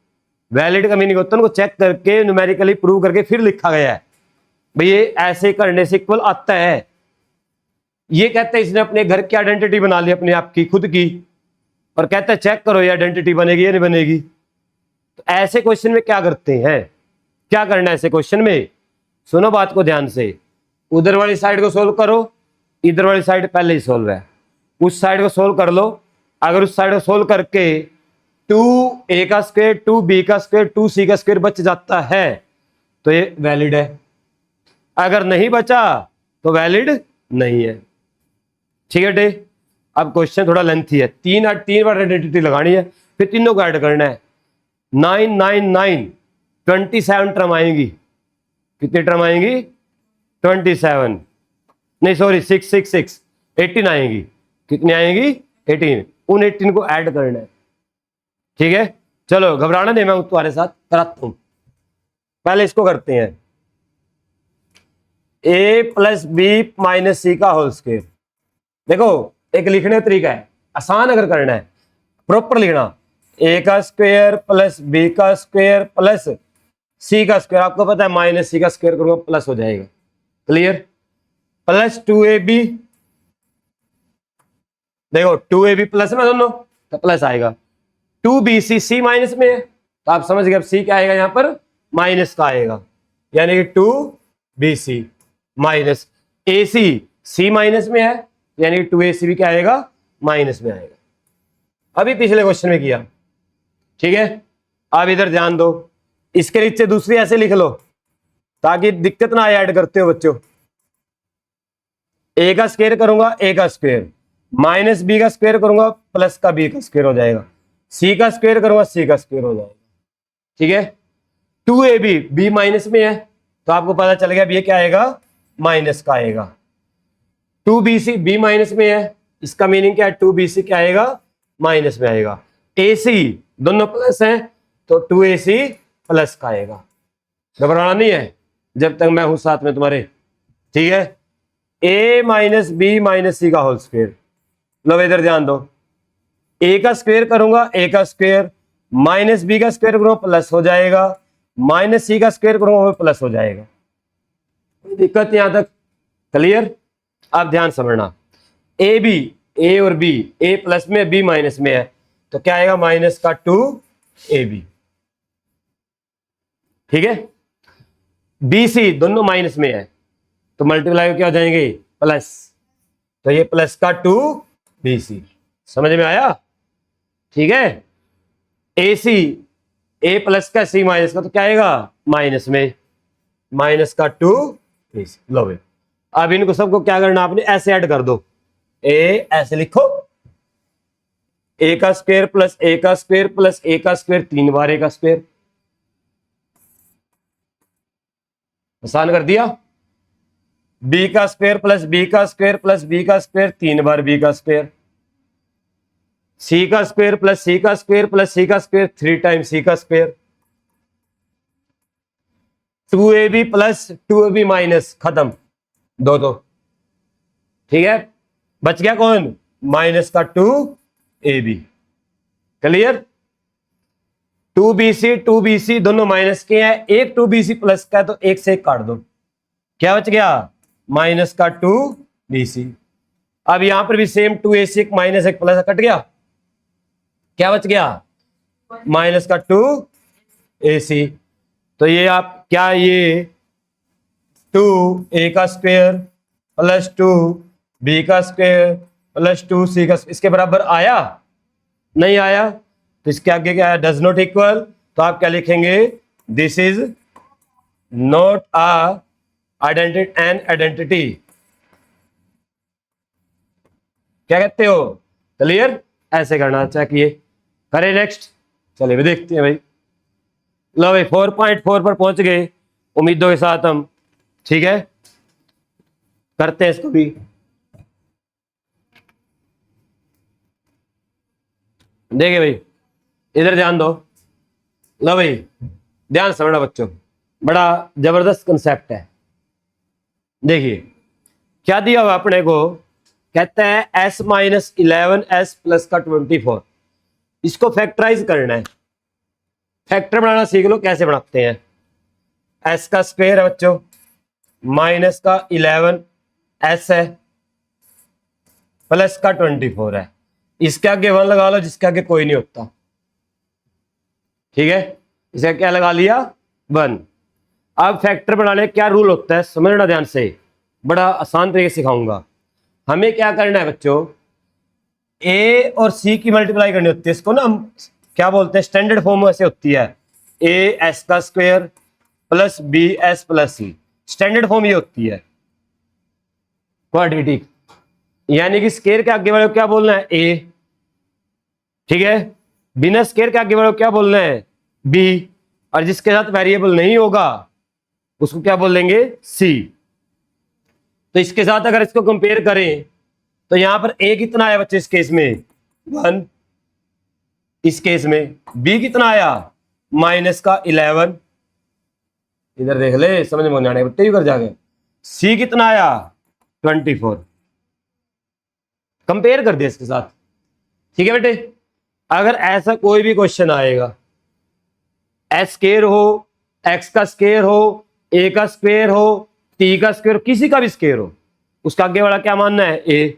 वैलिड का मीनिंग होता है उनको चेक करके न्यूमेरिकली प्रूव करके फिर लिखा गया है भाई ये ऐसे करने से इक्वल आता है। ये कहते हैं इसने अपने घर की आइडेंटिटी बना ली अपने आप की खुद की, और कहते हैं चेक करो ये आइडेंटिटी बनेगी या नहीं बनेगी। तो ऐसे क्वेश्चन में क्या करते हैं, क्या करना है ऐसे क्वेश्चन में, सुनो बात को ध्यान से, उधर वाली साइड को सोल्व करो, इधर वाली साइड पहले ही सोल्व है, उस साइड को सोल्व कर लो। अगर उस साइड को सोल्व करके 2a का स्क्वायर 2b का स्क्वायर 2c का स्क्वायर बच जाता है तो ये वैलिड है, अगर नहीं बचा तो वैलिड नहीं है, ठीक है डे। अब क्वेश्चन थोड़ा लेंथी है, तीन बार आइडेंटिटी लगानी है, फिर तीनों को ऐड करना है। 9 9 9 27 टर्म आएंगी, कितनी टर्म आएंगी 27, नहीं सॉरी 6 6 6 18 आएंगी, कितनी आएंगी 18, उन 18 को ऐड करना है, ठीक है। चलो घबराना नहीं, मैं तुम्हारे साथ कराता हूं। पहले इसको करते हैं, a plus B minus C का होल स्क्वायर। देखो एक लिखने का तरीका है, आसान अगर करना है प्रॉपर लिखना, a का स्क्वायर प्लस b का स्क्वायर प्लस c का स्क्वायर, आपको पता है माइनस c का स्क्वायर करूंगा प्लस हो जाएगा, क्लियर। प्लस 2ab, देखो 2ab प्लस में दोनों तो प्लस आएगा। 2bc सी माइनस में है तो आप समझ गए अब सी क्या आएगा यहां पर माइनस का आएगा, यानी कि 2bc माइनस ac सी माइनस में है यानी कि 2ac भी क्या आएगा माइनस में आएगा। अभी पिछले क्वेश्चन में किया, ठीक है। अब इधर ध्यान दो, इसके नीचे दूसरी ऐसे लिख लो ताकि दिक्कत ना आए ऐड करते हो बच्चों। ए का स्क्वायर करूंगा ए का स्क्वायर, माइनस बी का स्क्वायर करूंगा प्लस का बी का स्क्वायर हो जाएगा, सी का स्क्वायर करूंगा सी का स्क्वायर हो जाएगा, ठीक है। 2ab बी माइनस में है तो आपको पता चल गया ये क्या आएगा माइनस का आएगा। 2bc बी माइनस में है, इसका मीनिंग क्या है 2bc क्या आएगा माइनस में आएगा। ac दोनों प्लस हैं तो 2ac प्लस का आएगा। घबराना नहीं है जब तक मैं हूं साथ में तुम्हारे, ठीक है। a minus B minus C का होल स्क्वायर, लो इधर ध्यान दो, a का स्क्वायर करूंगा a का स्क्वायर, माइनस बी का स्क्वायर करूंगा प्लस हो जाएगा, माइनस सी का स्क्वायर करूंगा वो प्लस हो जाएगा। कोई दिक्कत यहां तक क्लियर? आप ध्यान समझना, ए बी ए और बी, ए प्लस में बी माइनस में है तो क्या आएगा माइनस का 2ab, ठीक है। बी सी दोनों माइनस में है तो मल्टीप्लाई क्या हो जाएंगे प्लस, तो ये प्लस का 2bc, समझ में आया, ठीक है। ए सी ए प्लस का सी माइनस का तो क्या आएगा माइनस में, माइनस का 2bc। लो भाई अब इनको सबको क्या करना आपने ऐसे ऐड कर दो, ए ऐसे लिखो, ए का स्क्वायर प्लस ए का स्क्वायर प्लस ए का स्क्वायर 3 बार ए का स्क्वायर, आसान कर दिया। बी का स्क्वायर प्लस बी का स्क्वायर प्लस बी का स्क्वायर 3 बार बी का स्क्वायर, सी का स्क्वायर प्लस सी का स्क्वायर प्लस सी का स्क्वायर 3 टाइम्स सी का square, 2ab plus 2ab minus, खत्म दो, ठीक है। बच गया कौन माइनस का 2ab, क्लियर। 2bc दोनों माइनस के हैं, एक 2bc प्लस का है तो एक से एक काट दो, क्या बच गया माइनस का 2bc। अब यहां पर भी सेम 2ac एक माइनस एक प्लस कट गया, क्या बच गया माइनस का 2ac। तो ये आप क्या ये 2a का स्क्वायर प्लस 2b का स्क्वायर प्लस 2c का इसके बराबर आया, नहीं आया तो इसके आगे क्या है डज नॉट इक्वल, तो आप क्या लिखेंगे this is not a identity, क्या कहते हो क्लियर, ऐसे करना चाहिए। करें नेक्स्ट, चलिए देखते हैं भाई। लो भाई 4.4 पर पहुंच गए उम्मीदों के साथ हम, ठीक है। करते हैं इसको भी, देखिए भाई इधर ध्यान दो, लो भाई ध्यान समझना बच्चों, बड़ा जबरदस्त कंसेप्ट है। देखिए क्या दिया हुआ अपने को, कहते हैं s माइनस 11s प्लस का 24, इसको फैक्टराइज करना है। फैक्टर बनाना सीख लो कैसे बनाते हैं। s का स्क्वायर है बच्चों, माइनस का 11s है प्लस का 24 है, इसके आगे 1 लगा लो जिसके आगे कोई नहीं होता, ठीक है। इसे क्या लगा लिया 1। अब फैक्टर बनाने क्या रूल होता है समझना ध्यान से, बड़ा आसान तरीके से सिखाऊंगा। हमें क्या करना है बच्चों, a और c की मल्टीप्लाई करनी होती है, इसको ना हम क्या बोलते हैं स्टैंडर्ड फॉर्म ऐसे होती है as का square plus bs plus c, standard form ये होती है क्वाड्रेटिक, यानी कि स्क्वायर के आगे वाले को क्या बोलना है a, ठीक है। बिना स्क्वायर के आगे वाले को क्या बोलना है b, और जिसके साथ वेरिएबल नहीं होगा उसको क्या बोलेंगे c। तो इसके साथ अगर इसको कंपेयर करें तो यहां पर a कितना आया बच्चे इस केस में 1, इस केस में b कितना आया माइनस का 11, इधर देख ले समझ में आने बच्चे कर जाके, c कितना आया 24, कंपेयर कर दिया इसके साथ, ठीक है बेटे। अगर ऐसा कोई भी क्वेश्चन आएगा s स्क्वायर हो, x का स्क्वायर हो, a का स्क्वायर हो, t का स्क्वायर, किसी का भी स्क्वायर हो, उसका आगे वाला क्या मानना है, ए।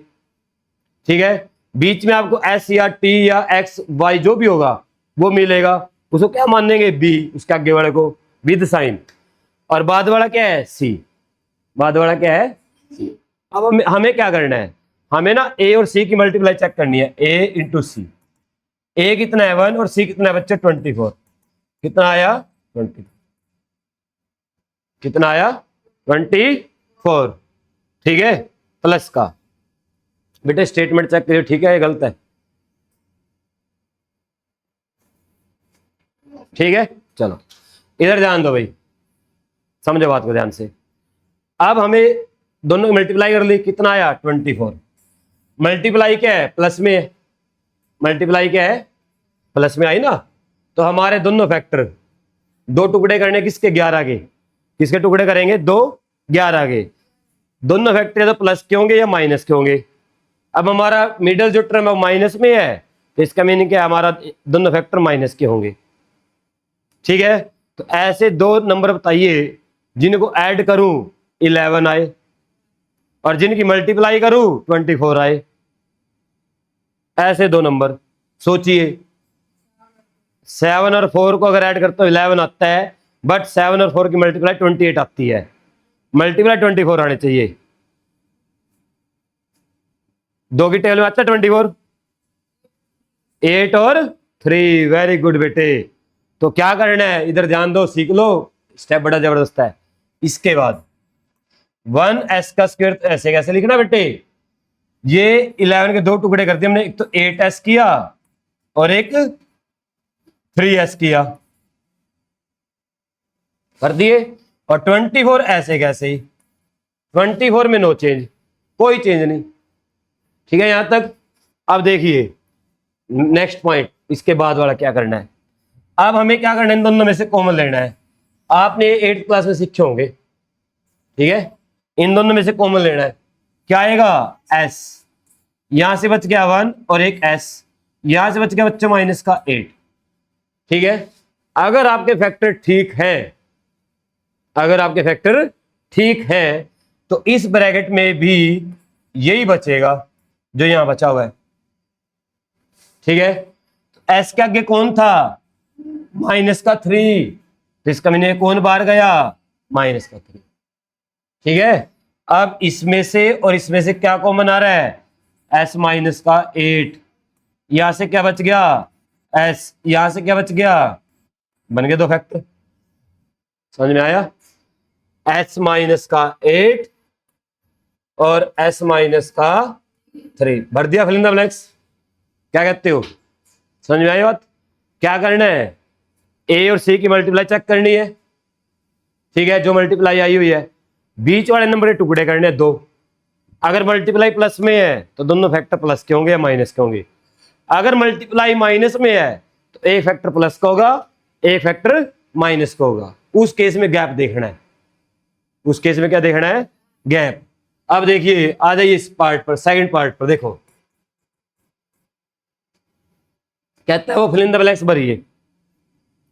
ठीक है, बीच में आपको एस या टी या एक्स वाई जो भी होगा वो मिलेगा, उसको क्या मानेंगे, बी, उसके आगे वाले को विद साइन। और बाद वाला क्या है, सी, बाद वाला क्या है, सी। अब हमें क्या करना है, हमें ना ए और सी की मल्टीप्लाई चेक करनी है, ए इंटू सी। ए कितना है 1 और सी कितना है बच्चे 24। कितना आया 20, कितना आया 24। ठीक है, प्लस का बेटे स्टेटमेंट चेक करिए, ठीक है ये गलत है, ठीक है। चलो इधर ध्यान दो भाई, समझो बात को ध्यान से। अब हमें दोनों मल्टीप्लाई कर ली, कितना आया 24। मल्टीप्लाई क्या है, प्लस में है, मल्टीप्लाई क्या है, प्लस में आई ना। तो हमारे दोनों फैक्टर, दो टुकड़े करने किसके, 11 के, किसके टुकड़े करेंगे, 2 11 के। दोनों फैक्टर तो प्लस के होंगे या माइनस के होंगे। अब हमारा मिडल जो टर्म है माइनस में है, तो इसका मीनिंग क्या है, हमारा दोनों फैक्टर माइनस के होंगे। ठीक है, तो ऐसे दो नंबर बताइए जिनको ऐड करूं 11 आए और जिनकी मल्टीप्लाई करूं 24 आए। ऐसे दो नंबर सोचिए, 7 और 4 को अगर ऐड करते हो 11 आता है, बट 7 और 4 की मल्टीप्लाई 28 आती है, मल्टीप्लाई 24 आने चाहिए। दो की टेबल में आता है 24, 8 और 3, वेरी गुड बेटे। तो क्या करना है, इधर ध्यान दो, सीख लो, स्टेप बड़ा जबरदस्त है। इसके बाद 1s का स्क्वायर ऐसे कैसे लिखना बेटे, ये 11 के दो टुकड़े कर दिए हमने, एक तो 8s किया और एक 3s किया, कर दिए। और 24 ऐसे कैसे ही, 24 में नो चेंज, कोई चेंज नहीं। ठीक है यहां तक। अब देखिए नेक्स्ट पॉइंट, इसके बाद वाला क्या करना है। अब हमें क्या करना है, इन दोनों में से कॉमन लेना है। आपने 8th क्लास में सीखे होंगे, ठीक है, इन दोनों में से कॉमन लेना है। क्या आएगा, s, यहां से बच गया 1 और एक s, यहां से बच गया बच्चों माइनस का 8। ठीक है, अगर आपके फैक्टर ठीक है, अगर आपके फैक्टर ठीक है तो इस ब्रैकेट में भी यही बचेगा जो यहां बचा हुआ है। ठीक है, तो s के आगे कौन था, माइनस का 3, तो इसका मीनिंग कौन बाहर गया, माइनस का 3। ठीक है, अब इसमें से और इसमें से क्या कॉमन आ रहा है, s माइनस का 8, यहां से क्या बच गया s, यहां से क्या बच गया, बन गए दो फैक्टर। समझ में आया, s माइनस का 8 और s माइनस का 3, भर दिया फिल इन द ब्लैंक्स। क्या कहते हो, समझ में आई बात। क्या करना है, a और c की मल्टीप्लाई चेक करनी है। ठीक है, जो मल्टीप्लाई आई हुई है, बीच वाले नंबर के टुकड़े करने दो। अगर मल्टीप्लाई प्लस में है तो दोनों फैक्टर प्लस के होंगे या माइनस के होंगे। अगर मल्टीप्लाई माइनस में है तो एक फैक्टर प्लस का होगा, एक फैक्टर माइनस का होगा। उस केस में गैप देखना है, उस केस में क्या देखना है, गैप। अब देखिए आ जाइए इस पार्ट पर, सेकंड पार्ट पर देखो, कहता है वो फिल इन द ब्लैंक्स भरिए।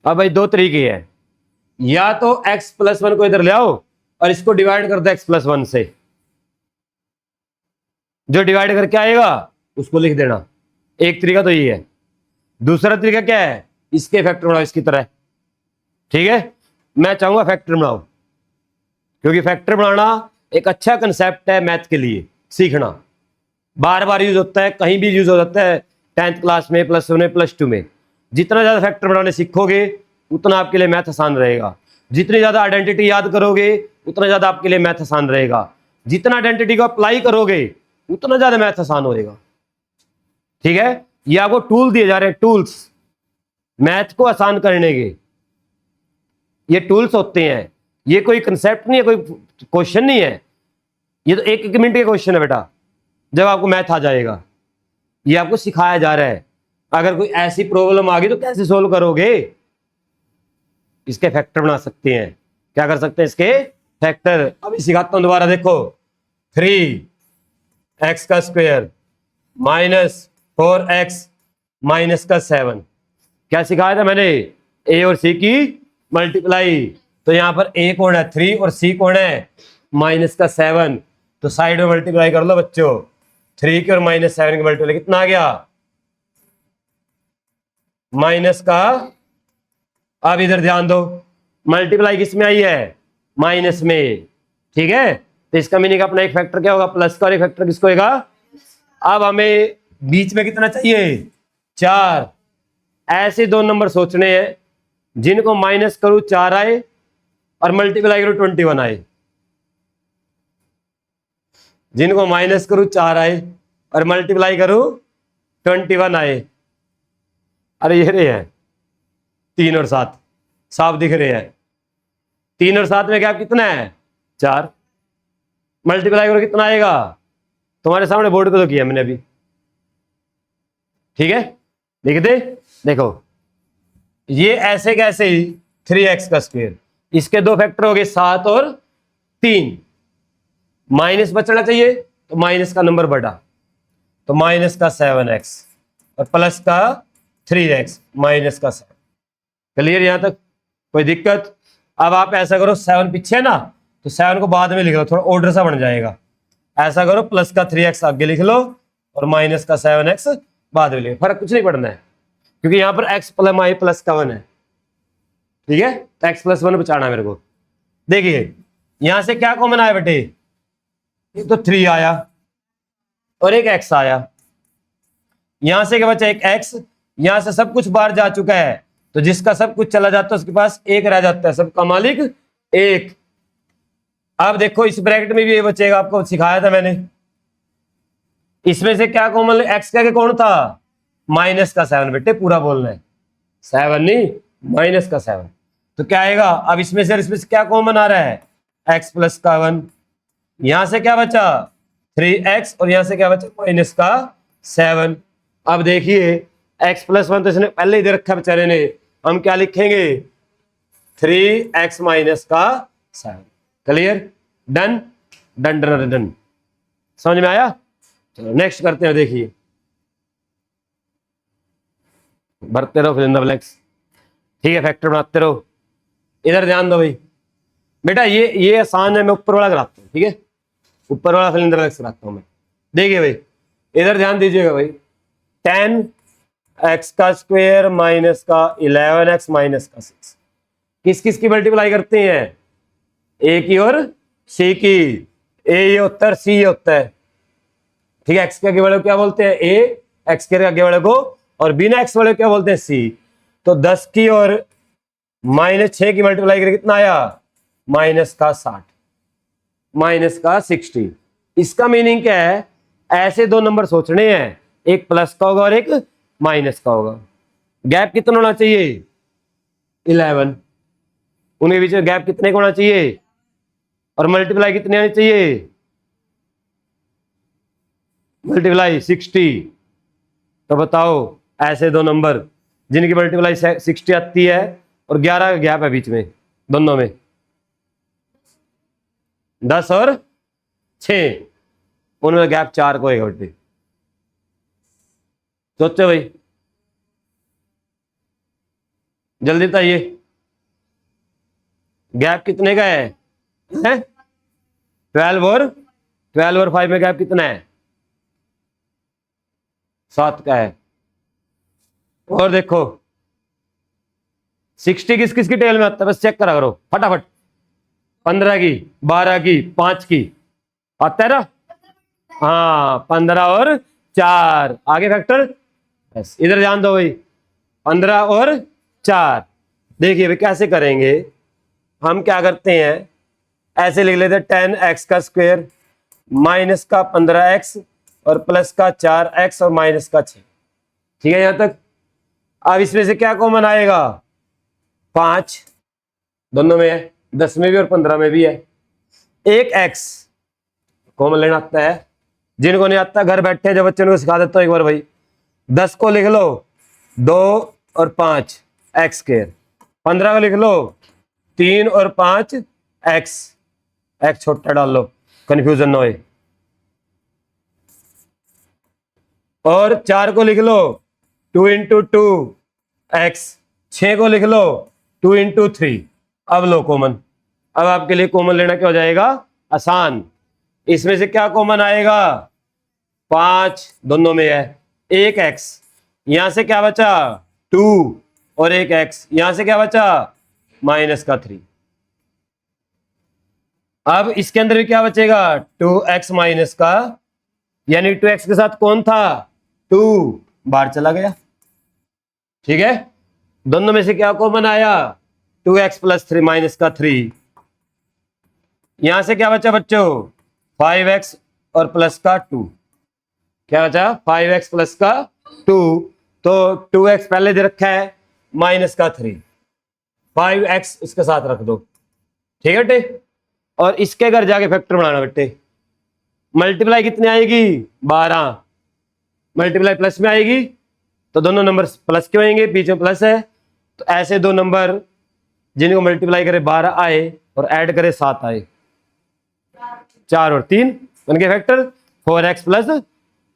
अब भाई दो तरीके हैं, या तो x प्लस 1 को इधर ले आओ और इसको डिवाइड कर दो x प्लस 1 से, जो डिवाइड करके आएगा उसको लिख देना। एक तरीका तो ये है। दूसरा तरीका क्या है, इसके फैक्टर बनाओ इसकी तरह। ठीक है, मैं चाहूंगा फैक्टर बनाओ, क्योंकि फैक्टर बनाना एक अच्छा कंसेप्ट है मैथ के लिए, सीखना बार बार यूज होता है, कहीं भी यूज हो जाता है, 10th क्लास में, प्लस 1 में, प्लस 2 में। जितना ज्यादा फैक्टर बनाने सीखोगे उतना आपके लिए मैथ आसान रहेगा। जितनी ज्यादा आइडेंटिटी याद करोगे उतना ज्यादा आपके लिए मैथ आसान रहेगा। जितना आइडेंटिटी को अप्लाई करोगे उतना ज्यादा मैथ आसान होएगा। ठीक है, ये आपको टूल दिए जा रहे हैं, टूल्स मैथ को आसान करने के, ये टूल्स होते हैं। ये कोई कंसेप्ट नहीं है, कोई क्वेश्चन नहीं है, ये तो एक मिनट के क्वेश्चन है बेटा। जब आपको मैथ आ जाएगा, ये आपको सिखाया जा रहा है। अगर कोई ऐसी प्रॉब्लम आ गई तो कैसे सोल्व करोगे, इसके फैक्टर बना सकते हैं। क्या कर सकते हैं, इसके फैक्टर। अभी सिखाता हूं दोबारा, देखो 3x का स्क्वायर माइनस 4x माइनस का 7। क्या सिखाया था मैंने, a और c की मल्टीप्लाई। तो यहां पर a कौन है 3 और c कौन है माइनस का 7। तो साइड में मल्टीप्लाई कर लो बच्चों, 3 की और -7 की मल्टीप्लाई कितना आ गया, माइनस का। अब इधर ध्यान दो, मल्टीप्लाई किस में आई है, माइनस में, ठीक है। तो इसका मीनिंग अपना एक फैक्टर क्या होगा, प्लस का, और एक फैक्टर किसको होगा। अब हमें बीच में कितना चाहिए, 4। ऐसे दो नंबर सोचने हैं जिनको माइनस करूं 4 आए और मल्टीप्लाई करूं 21 आए, जिनको माइनस करूं 4 आए और मल्टीप्लाई करूं 21 आए। अरे ये रहे हैं 3 और 7, साफ दिख रहे हैं। 3 और 7 में गैप कितना है, 4। मल्टीप्लाई करो कितना आएगा, तुम्हारे सामने बोर्ड पे तो किया मैंने अभी, ठीक है। लिख दे, देखो ये ऐसे कैसे ही 3x का स्क्वायर, इसके दो फैक्टर हो गए 7 और 3, माइनस बचना चाहिए तो माइनस का नंबर बढ़ा, तो माइनस का 7x और प्लस का 3x, माइनस का 7। क्लियर यहां तक, कोई दिक्कत। अब आप ऐसा करो, 7 पीछे है ना, तो 7 को बाद में लिख लो, थोड़ा ऑर्डर सा बन जाएगा। ऐसा करो, प्लस का 3x आगे लिख लो और माइनस का 7x बाद में लिखो, फर्क कुछ नहीं पड़ना है क्योंकि यहां पर x प्लस y प्लस का 1 है, ठीक है। तो x प्लस 1 बचाना है मेरे को। देखिए यहां से क्या कॉमन आया बेटे, ये तो 3 आया और एक x आया, यहां से क्या बचा, एक x। यहां से सब कुछ बाहर जा चुका है, तो जिसका सब कुछ चला जाता है उसके पास एक रह जाता है, सबका मालिक एक। अब देखो इस ब्रैकेट में भी ये बचेगा, आपको सिखाया था मैंने। इसमें से क्या कॉमन, x का कौन था, माइनस का 7 बेटे, पूरा बोलना है, 7 नहीं, माइनस का 7। तो क्या आएगा, अब इसमें से क्या कॉमन आ रहा है, x प्लस का 1। यहां से क्या बचा, 3x, और यहां से क्या बचा, माइनस का 7। अब देखिए x प्लस 1 तो इसने पहले ही दे रखा बेचारे ने, हम क्या लिखेंगे, 3x माइनस का 7। Clear, done done done done, समझ में आया। चलो नेक्स्ट करते हैं, देखिए भरते रहो फिर इन द ब्लैंक्स, ठीक है, फैक्टर बनाते रहो। इधर ध्यान दो भाई बेटा, ये आसान है, मैं ऊपर वाला कराता हूँ, ठीक है, ऊपर वाला फिर इन द ब्लैंक्स कराता हूँ मैं। देखिए भाई इधर ध्यान दीजिएगा भाई, 10x का स्क्वायर माइनस का 11x माइनस का 6, किस किस की मल्टीप्लाई करते हैं, ए की और सी की। ए ये होता है, सी ये होता है, ठीक है। एक्स के आगे वाले को क्या बोलते हैं, ए, एक्स के आगे वाले को, और बिना एक्स वाले को क्या बोलते हैं, सी। तो 10 की और -6 की मल्टीप्लाई करके कितना आया, माइनस का 60, माइनस का 60। इसका मीनिंग क्या है, ऐसे दो नंबर सोचने हैं, एक प्लस का होगा और एक माइनस का होगा। गैप कितना होना चाहिए, 11, उनके बीच में गैप कितने का होना चाहिए, और मल्टीप्लाई कितनी आनी चाहिए, मल्टीप्लाई 60। तो बताओ ऐसे दो नंबर जिनकी मल्टीप्लाई 60 आती है और 11 का गैप है बीच में दोनों में, 10 और 6, उनमें गैप 4 को होगा बेटे। सोचो भाई, जल्दी बताइए, गैप कितने का है? 12 और 5 में गैप कितना है, 7 का है। और देखो 60 किस किस की टेल में आता है, बस चेक करा करो फटाफट, 15 की, 12 की, 5 की, आता है ना। हाँ 15 और 4, आगे फैक्टर, बस इधर ध्यान दो भाई, 15 और 4। देखिए भाई कैसे करेंगे, हम क्या करते हैं, ऐसे लिख लेते हैं 10x का स्क्वायर माइनस का 15x और प्लस का 4x और माइनस का 6, ठीक है यहां तक। अब इसमें से क्या कॉमन आएगा, 5 दोनों में है, 10 में भी और 15 में भी है। एक x कॉमन लेना आता है, जिनको नहीं आता घर बैठे जब बच्चों को सिखा देता हूं एक बार भाई। 10 को लिख लो 2 और 5 एक्स स्क्वायर, 15 को लिख लो 3 और 5 एक्स, एक्स छोटा डाल लो कंफ्यूजन ना होए, और 4 को लिख लो 2 इंटू 2 एक्स, 6 को लिख लो 2 इंटू 3। अब लो कॉमन, अब आपके लिए कॉमन लेना क्या हो जाएगा, आसान। इसमें से क्या कॉमन आएगा? 5 दोनों में है, एक x, यहां से क्या बचा? 2 और एक x, यहां से क्या बचा? -3। अब इसके अंदर भी क्या बचेगा? 2x माइनस का, यानी 2x के साथ कौन था? 2 बाहर चला गया। ठीक है, दोनों में से क्या कॉमन आया? 2x प्लस 3 माइनस का 3। यहां से क्या बचा बच्चों? 5x और प्लस का 2। क्या बचा? 5x प्लस का 2। तो 2x पहले दे रखा है, माइनस का 3, 5x इसके साथ रख दो। ठीक है बेटे, और इसके घर जाके फैक्टर बनाना बेटे। मल्टीप्लाई कितनी आएगी? 12। मल्टीप्लाई प्लस में आएगी, तो दोनों नंबर प्लस के होंगे, बीच में प्लस है। तो ऐसे दो नंबर जिनको मल्टीप्लाई करे 12 आए और ऐड करे 7 आए, 4 और 3 बन गए फैक्टर 4x प्लस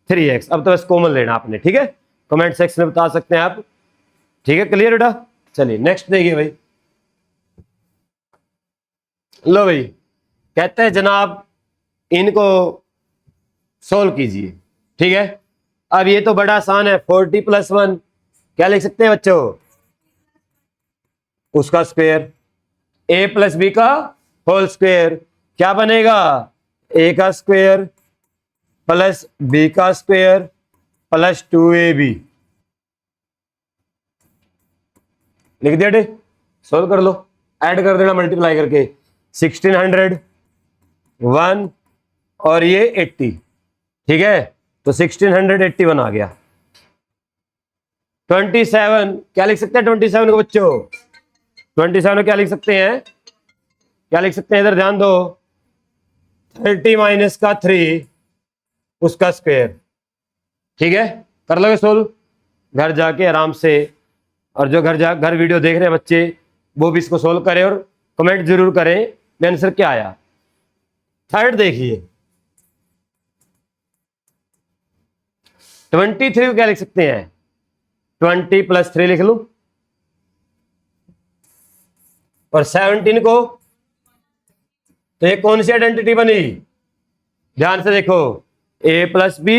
3x। अब तो बस कॉमन लेना आपने। ठीक है, कमेंट सेक्शन में बता सकते हैं आप। ठीक है, क्लियर बेटा? चलिए नेक्स्ट देखिए भाई। लो भाई, कहते हैं जनाब इनको सोल्व कीजिए। ठीक है, अब ये तो बड़ा आसान है। 40 + 1 क्या लिख सकते हैं बच्चों? उसका स्क्वायर, a + b का होल स्क्वायर। क्या बनेगा? a का स्क्वायर प्लस b का स्क्वायर प्लस 2ab। लिख दिया बेटे, सोल्व कर लो, ऐड कर देना मल्टीप्लाई करके। 1600 1 और ये 80। ठीक है, तो 1681 आ गया। 27 क्या लिख सकते हैं 27 को बच्चों? 27 को क्या लिख सकते हैं? क्या लिख सकते हैं? इधर ध्यान दो, 30 माइनस का 3 उसका स्क्वायर। ठीक है, कर लोगे सोल्व घर जाके आराम से। और जो घर वीडियो देख रहे हैं बच्चे, वो भी इसको सोल्व करें और कमेंट जरूर करें मैं आंसर क्या आया। थर्ड देखिए, 23 को क्या लिख सकते हैं? 20 + 3 लिख लो। और 17 को, तो ये कौन सी आइडेंटिटी बनी? ध्यान से देखो, a + b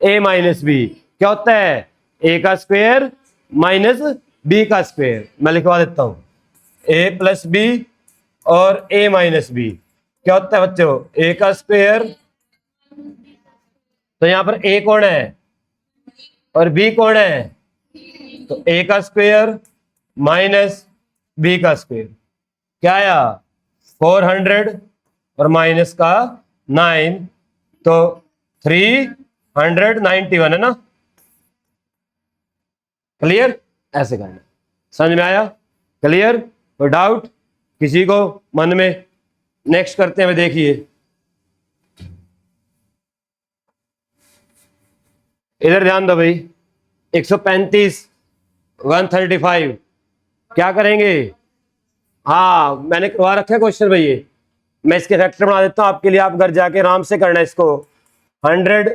a - b क्या होता है? a का स्क्वायर माइनस b का स्क्वायर। मैं लिखवा देता हूं, a + b और a - b क्या होता है बच्चों? a का स्क्वायर। तो यहां पर a कौन है और b कौन है? तो a का स्क्वायर माइनस b का स्क्वायर क्या आया? 400 और माइनस का 9, तो 391 है ना। क्लियर? ऐसे करना, समझ में आया? क्लियर? कोई डाउट किसी को मन में? नेक्स्ट करते हैं, देखिए इधर ध्यान दो भाई। 135 135 क्या करेंगे? हाँ, मैंने करवा रखा है क्वेश्चन भाई। ये मैं इसके फैक्टर बना देता हूं आपके लिए, आप घर जाके आराम से करना है इसको। 100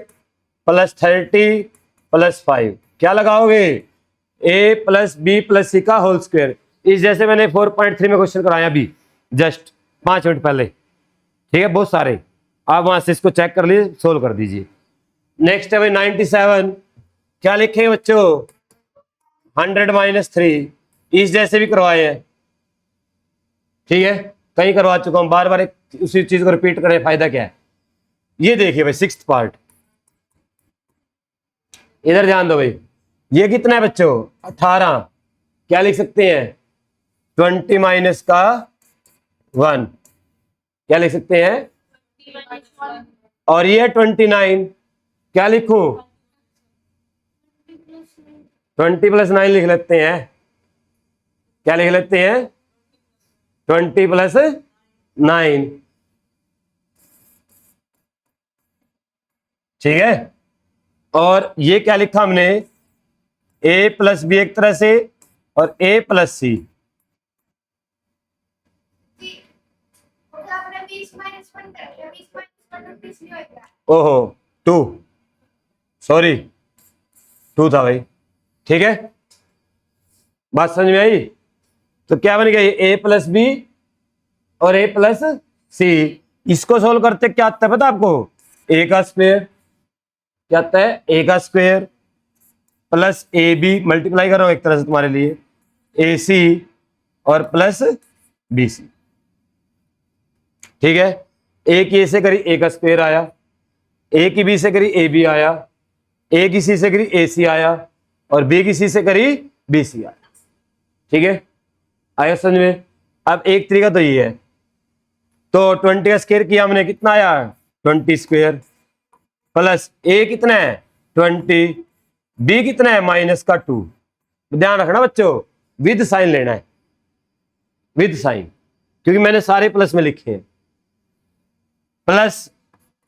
+ 30 + 5 क्या लगाओगे? a + b + c का होल स्क्वायर। इस जैसे मैंने 4.3 में क्वेश्चन कराया अभी जस्ट 5 मिनट पहले। ठीक है, बहुत सारे, आप वहां से इसको चेक कर लीजिए, सोल्व कर दीजिए। नेक्स्ट है भाई 97, क्या लिखे बच्चों? 100 - 3 इस जैसे भी करवाए हैं। ठीक है, कहीं करवा चुका हूं, बार बार उसी चीज को रिपीट करें फायदा क्या है? ये देखिए भाई 6th पार्ट, इधर ध्यान दो भाई। ये कितना है बच्चों? 18 क्या लिख सकते हैं? 20 - का 1 क्या लिख सकते हैं? और ये 29 क्या लिखूं? 20 + 9 लिख लेते हैं। क्या लिख लेते हैं? 20 + 9। ठीक है, और ये क्या लिखा हमने? a + b एक तरह से और a + c। ओहो 2, सॉरी 2 था भाई। ठीक है, बात समझ में आई? तो क्या बन गया? a + b और a + c। इसको सोल्व करते क्या आता है पता आपको, ए का स्क्वायर, क्या आता है ए का square plus a b, multiply कर रहा हूं एक तरह से तुम्हारे लिए, ए सी और प्लस बी सी। ठीक है, ए की ए से करी ए का स्क्वायर आया, ए की बी से करी ए बी आया, ए की सी से करी ए सी आया और बी की सी से करी बी सी आया। ठीक है, आया समझ में। अब एक तरीका तो ये है, तो 20 का स्क्वायर किया हमने, कितना आया 20 स्क्वायर प्लस ए कितना है 20, बी कितना है -2। ध्यान रखना बच्चों, विद साइन लेना है, विद साइन, क्योंकि मैंने सारे प्लस में लिखे हैं। प्लस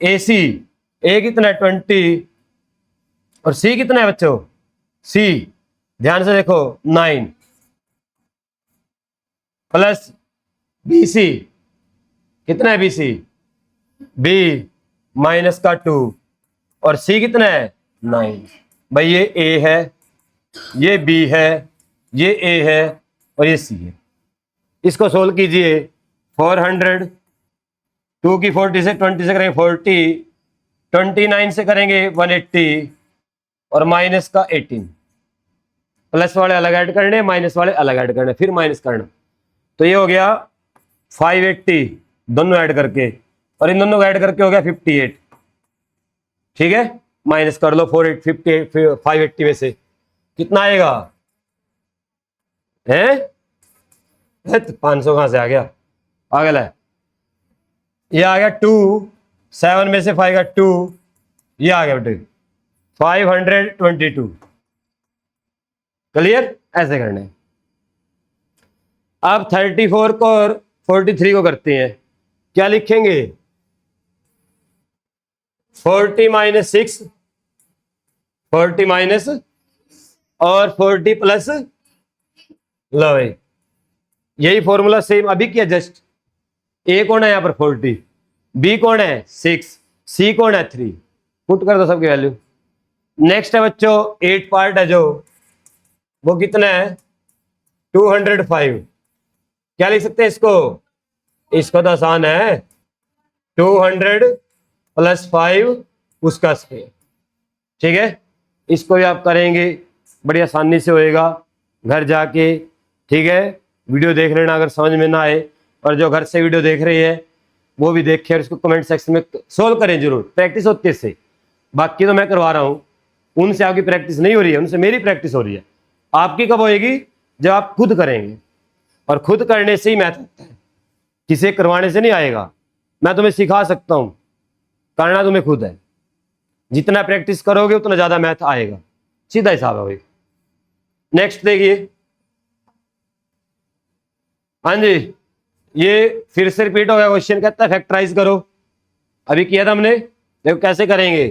ए सी, ए कितना है 20 और सी कितना है बच्चों, सी ध्यान से देखो 9 प्लस बी सी, कितना है बी सी, बी -2 और सी कितना है 9। भाई ये ए है, ये बी है, ये ए है और ये सी है। इसको सोल्व कीजिए, 400, 2 की 40 से 20 से करेंगे 40, 29 से करेंगे 180 और माइनस का 18। प्लस वाले अलग ऐड करने, माइनस वाले अलग ऐड करने, फिर माइनस करना, तो ये हो गया 580 दोनों ऐड करके, और इन दोनों को ऐड करके हो गया 58। ठीक है, माइनस कर लो 458 580 में से कितना आएगा है, 500 कहां से आ गया, आ गया ये आ गया 2, 7 में से 5 का 2, ये आ गया बेटे 522। क्लियर, ऐसे करने। अब 34 को और 43 को करते हैं, क्या लिखेंगे 40 - 6, 40 माइनस और 40 प्लस, लो भाई यही फॉर्मूला सेम अभी किया जस्ट। ए कौन है यहाँ पर 40, बी कौन है 6, सी कौन है 3, पुट कर दो सबकी वैल्यू। नेक्स्ट है बच्चों 8 पार्ट है जो, वो कितना है 205। क्या लिख सकते हैं इसको, इसको तो आसान है 200 + 5 उसका स्क्वायर। ठीक है, इसको भी आप करेंगे, बड़ी आसानी से होएगा घर जाके। ठीक है, वीडियो देख लेना अगर समझ में ना आए, और जो घर से वीडियो देख रही है वो भी देखे और इसको कमेंट सेक्शन में सोल्व करें जरूर, प्रैक्टिस होती है इससे। बाकी तो मैं करवा रहा हूँ, उनसे आपकी प्रैक्टिस नहीं हो रही है, उनसे मेरी प्रैक्टिस हो रही है। आपकी कब होएगी, जब आप खुद करेंगे, और खुद करने से ही मैथ आता है, किसी करवाने से नहीं आएगा। मैं तुम्हें सिखा सकता हूँ, करना तुम्हें खुद है। जितना प्रैक्टिस करोगे उतना ज्यादा मैथ आएगा, सीधा हिसाब है भाई। नेक्स्ट देखिए, हाँ जी, ये फिर से रिपीट हो गया क्वेश्चन, कहता है फैक्टराइज करो। अभी किया था हमने, देखो कैसे करेंगे।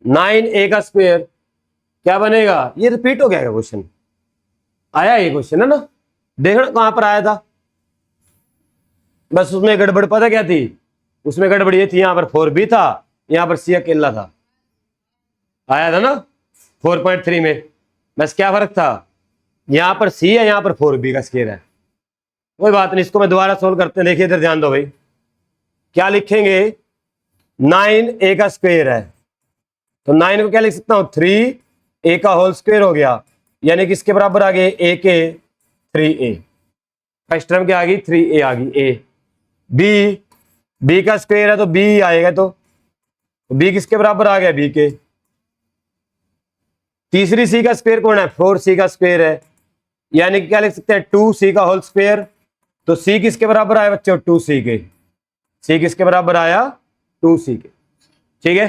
9a का स्क्वायर क्या बनेगा, ये रिपीट हो गया क्वेश्चन, आया ये क्वेश्चन है ना, देखना कहां पर आया था। बस उसमें गड़बड़ पता क्या थी, उसमें गड़बड़ ये थी, यहां पर 4b था, यहां पर c अकेला था। आया था ना 4.3 में, बस क्या फर्क था, यहां पर c है, यहां पर 4b का स्क्वायर है। कोई बात नहीं, इसको मैं दोबारा सोल्व करते हैं। देखिए इधर ध्यान दो भाई, क्या लिखेंगे 9a का स्क्वायर है, तो 9 को क्या लिख सकता हूं 3a का होल स्क्वायर हो गया, यानी कि इसके बराबर आ गए a के 3a। फर्स्ट टर्म क्या आ गई 3a आ गई a। b का स्क्वायर है तो b आएगा, तो b किसके बराबर आ गया b के। तीसरी c का स्क्वायर कौन है 4c का स्क्वायर है, यानी कि क्या लिख सकते हैं 2c का होल स्क्वायर। तो c किसके बराबर आया बच्चों 2c के, c किसके बराबर आया 2c के। ठीक है,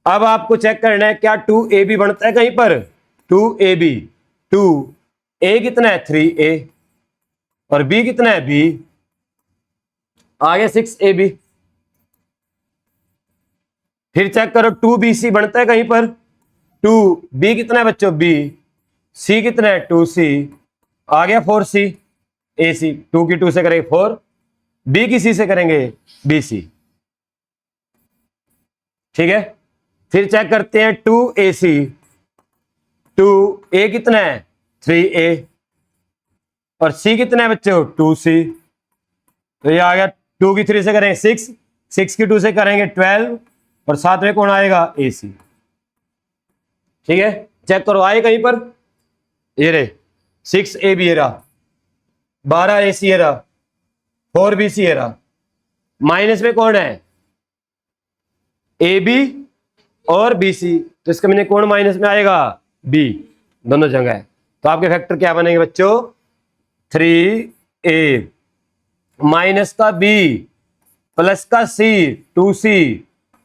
अब आपको चेक करना है क्या 2ab बनता है कहीं पर, 2ab, 2a कितना है 3a और b कितना है b, आ गया 6ab। फिर चेक करो 2bc बनता है कहीं पर, 2b कितना है बच्चों b, c कितना है 2c, आ गया 4c, ac 2 की 2 से करेंगे 4, b की c से करेंगे bc। ठीक है, फिर चेक करते हैं 2ac, 2a कितना है 3a और c कितना है बच्चों 2c, तो ये आ गया 2 की 3 से करेंगे 6, 6 की 2 से करेंगे 12 और साथ में कौन आएगा AC। ठीक है, चेक करो आए कहीं पर, ये रे 6AB ये रहा, 12AC ये रहा, 4BC ये रहा, माइनस में कौन है AB और BC, तो इसका मैंने कौन माइनस में आएगा B, दोनों जगह है। तो आपके फैक्टर क्या बनेंगे बच्चों 3A माइनस का B प्लस का C 2C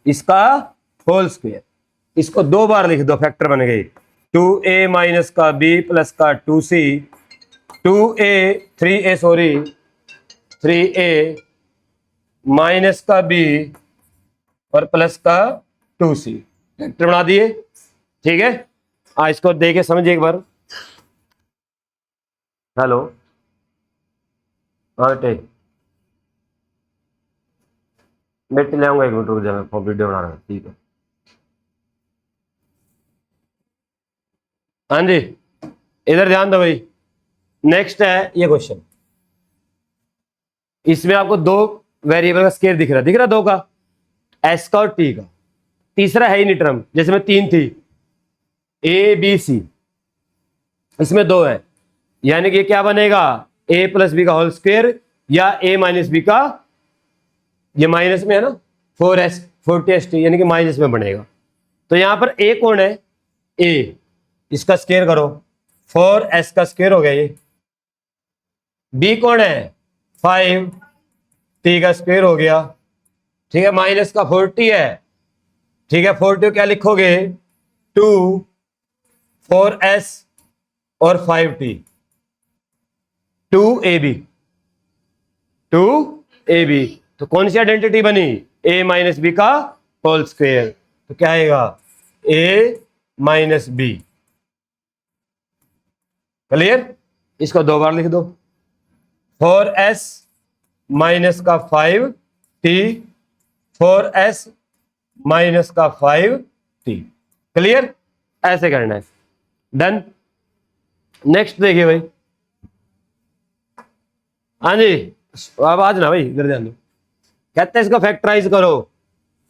इसका होल स्क्वायर, इसको 2 बार लिख दो, फैक्टर बन गए 2A माइनस का B प्लस का 2C 3A माइनस का B और प्लस का 2C फैक्टर बना दिए। ठीक है, इसको देखे समझिए एक बार। हेलो बेटे, बेटे ले आऊंगा 1 मिनट रुक जा, मैं वीडियो बना रहा हूँ। ठीक है हाँ जी, इधर ध्यान दो भाई। नेक्स्ट है ये क्वेश्चन, इसमें आपको 2 वेरिएबल का स्केयर दिख रहा 2 का, S का और T का, तीसरा है ही नहीं टर्म, जैसे में 3 थी ABC, इसमें 2 है, यानी कि क्या बनेगा A प्लस B का होल स्क्वायर या A माइनस B का, ये माइनस में है ना 4ST यानी कि माइनस में बनेगा। तो यहां पर A कौन है A, इसका स्क्वायर करो 4S का स्क्वायर हो गया ये, B कौन है 5T का स्क्वायर हो गया। ठीक है, माइनस का 40 है। ठीक है, 40 क्या लिखोगे 2 4S और 5T 2AB तो कौन सी आइडेंटिटी बनी A माइनस B का होल स्क्वायर, तो क्या आएगा A माइनस B। क्लियर, इसको 2 बार लिख दो 4S माइनस का 5T 4S माइनस का 5T। क्लियर, ऐसे करना है। डन। नेक्स्ट देखिए भाई, हाँ जी अब आज ना भाई इधर ध्यान दो, कहते हैं इसको फैक्टराइज करो।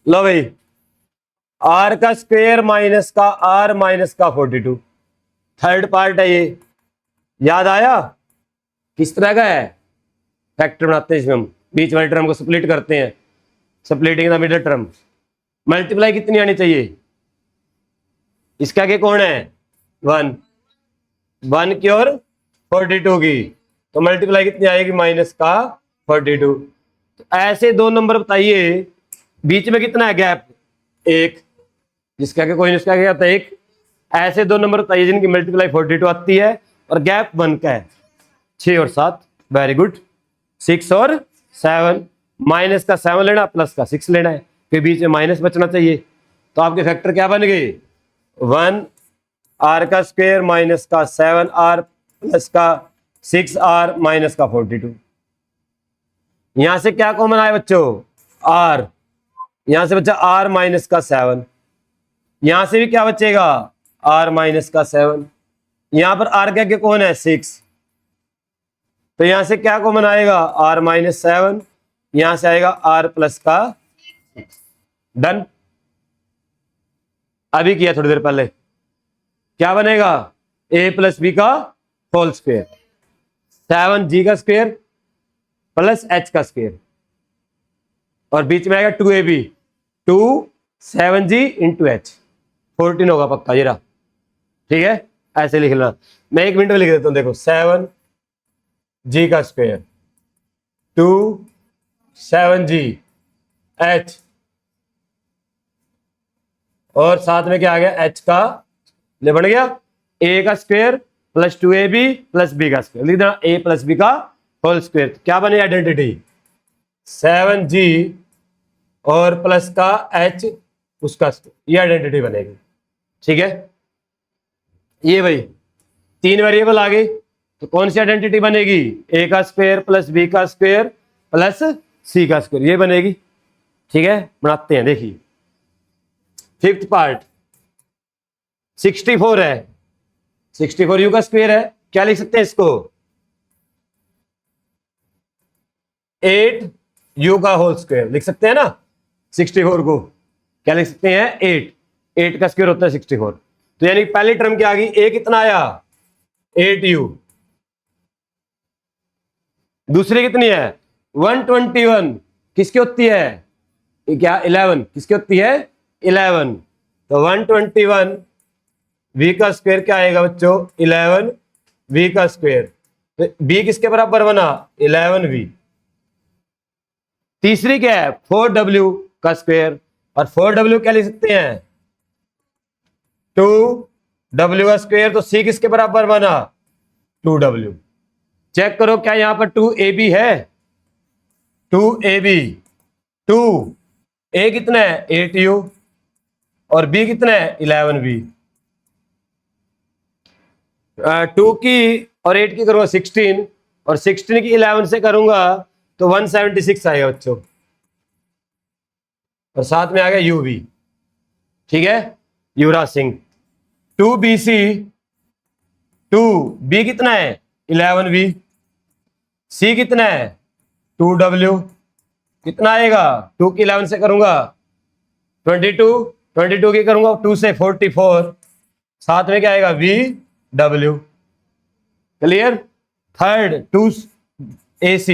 लो भाई R का स्क्वायर माइनस का R माइनस का 42, थर्ड पार्ट है ये, याद आया किस तरह का है, फैक्टर बनाते हैं इसमें हम, बीच वाले टर्म को स्प्लिट करते हैं, splitting the middle term. Multiply कितनी आनी चाहिए, इसके आगे कौन है 1 की और 42 की, तो मल्टीप्लाई कितनी आएगी माइनस का 42। तो ऐसे 2 नंबर बताइए, बीच में कितना है गैप 1, जिसके आगे कोई नहीं उसके आगे आता है 1। ऐसे 2 नंबर बताइए जिनकी मल्टीप्लाई 42 आती है और गैप 1 का है, 6 और 7। वेरी गुड, 6 और 7, माइनस का 7 लेना प्लस का 6 लेना है, फिर बीच में माइनस बचना चाहिए। तो आपके फैक्टर क्या बन गए 1 R का स्क्वायर माइनस का 7R प्लस का 6R माइनस का 42। यहां से क्या कॉमन आया बच्चों R, यहां से बच्चा R माइनस का 7, यहां से भी क्या बचेगा R माइनस का 7, यहां पर R के आगे कौन है 6, तो यहां से क्या कॉमन आएगा R माइनस 7, यहां से आएगा R प्लस का 6। डन। अभी किया थोड़ी देर पहले, क्या बनेगा A प्लस B का होल स्क्वायर, 7G का स्क्वायर प्लस H का स्क्वायर, और बीच में आएगा 2AB 2 7G इंटू H 14 होगा पक्का, ये रहा। ठीक है, ऐसे लिख लेना, मैं 1 मिनट में लिख देता हूं। देखो 7G का स्क्वायर 2 7G H और साथ में क्या आ गया H का, ले बन गया A का square plus 2AB plus B का स्क्वायर, लिख देना A प्लस B का होल स्क्वायर। क्या बने आइडेंटिटी 7G और प्लस का H उसका स्क्वायर, ये आइडेंटिटी बनेगी। ठीक है, ये भाई 3 वेरिएबल आ गए, तो कौन सी आइडेंटिटी बनेगी A का स्क्वायर प्लस B का स्क्वायर प्लस C का स्क्वायर, ये बनेगी। ठीक है, बनाते हैं। देखिए 5th पार्ट 64 है, 64 U का स्क्वायर है, क्या लिख सकते हैं इसको 8 u का होल स्क्वायर लिख सकते हैं ना। 64 को क्या लिख सकते हैं 8, 8 का स्क्वायर होता है 64। तो यानी पहली टर्म क्या आ गई, a कितना आया 8u, दूसरी कितनी है 121, किसकी होती है क्या 11, किसकी होती है 11। तो 121 v का स्क्वायर क्या आएगा बच्चों 11 v का स्क्वायर। तो b किसके बराबर बना 11v। तीसरी क्या है 4w का स्क्वायर, और 4w क्या लिख सकते हैं 2w का स्क्वायर। तो c किसके बराबर बना 2w। चेक करो क्या यहां पर 2ab है, 2ab, 2a कितना है 8u और b कितना है 11v। 2 की और 8 की करूंगा 16 और 16 की 11 से करूंगा तो 176 आएगा बच्चों, और साथ में आ गया यूवी। ठीक है युवराज सिंह। 2bc, 2b कितना है 11v, c कितना है 2w, कितना आएगा 2 की 11 से करूंगा 22, 22 की करूंगा 2 से 44, साथ में क्या आएगा vw। Clear. Third 2ac,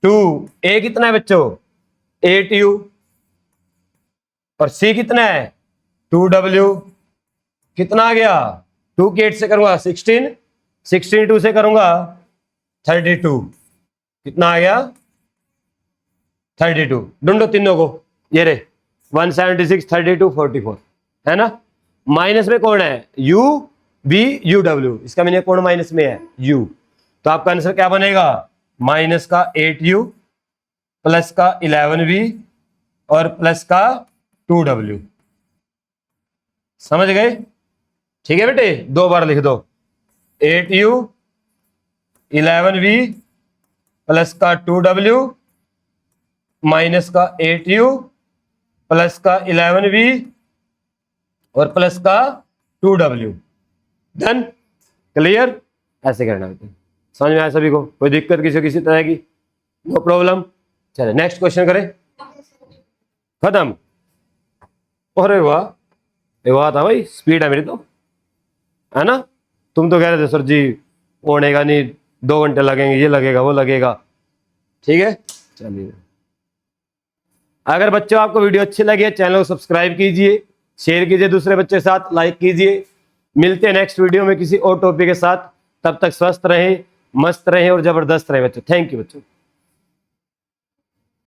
2a कितना है बच्चों 8u और c कितना है 2w, कितना आ गया 2 की 8 से करूंगा 16, 16 2 से करूंगा 32, कितना आ गया 32। ढूंढो तीनों को, ये रे 176, 32, 44 है ना। माइनस में कौन है u v u w, इसका मीनिंग कौन माइनस में है u। तो आपका आंसर क्या बनेगा माइनस का 8u प्लस का 11v और प्लस का 2w। समझ गए। ठीक है बेटे, 2 बार लिख दो 8u 11v प्लस का 2w माइनस का 8u प्लस का 11v और प्लस का 2w। डन। क्लियर। ऐसे करना बेटे। समझ में आया सभी को, कोई दिक्कत किसी तरह की, नो प्रॉब्लम। चले नेक्स्ट क्वेश्चन करें। खत्म। अरे वाह, ये वाह था भाई, स्पीड है मेरी तो, है ना। तुम तो कह रहे थे सर जी होनेगा नहीं, 2 घंटे लगेंगे, ये लगेगा वो लगेगा। ठीक है चलिए। अगर बच्चों आपको वीडियो अच्छी लगी है चैनल को सब्सक्राइब कीजिए, शेयर कीजिए दूसरे बच्चे के साथ, लाइक कीजिए। मिलते हैं नेक्स्ट वीडियो में किसी और टॉपिक के साथ। तब तक स्वस्थ रहें, मस्त रहें और जबरदस्त रहें बच्चों। थैंक यू बच्चों।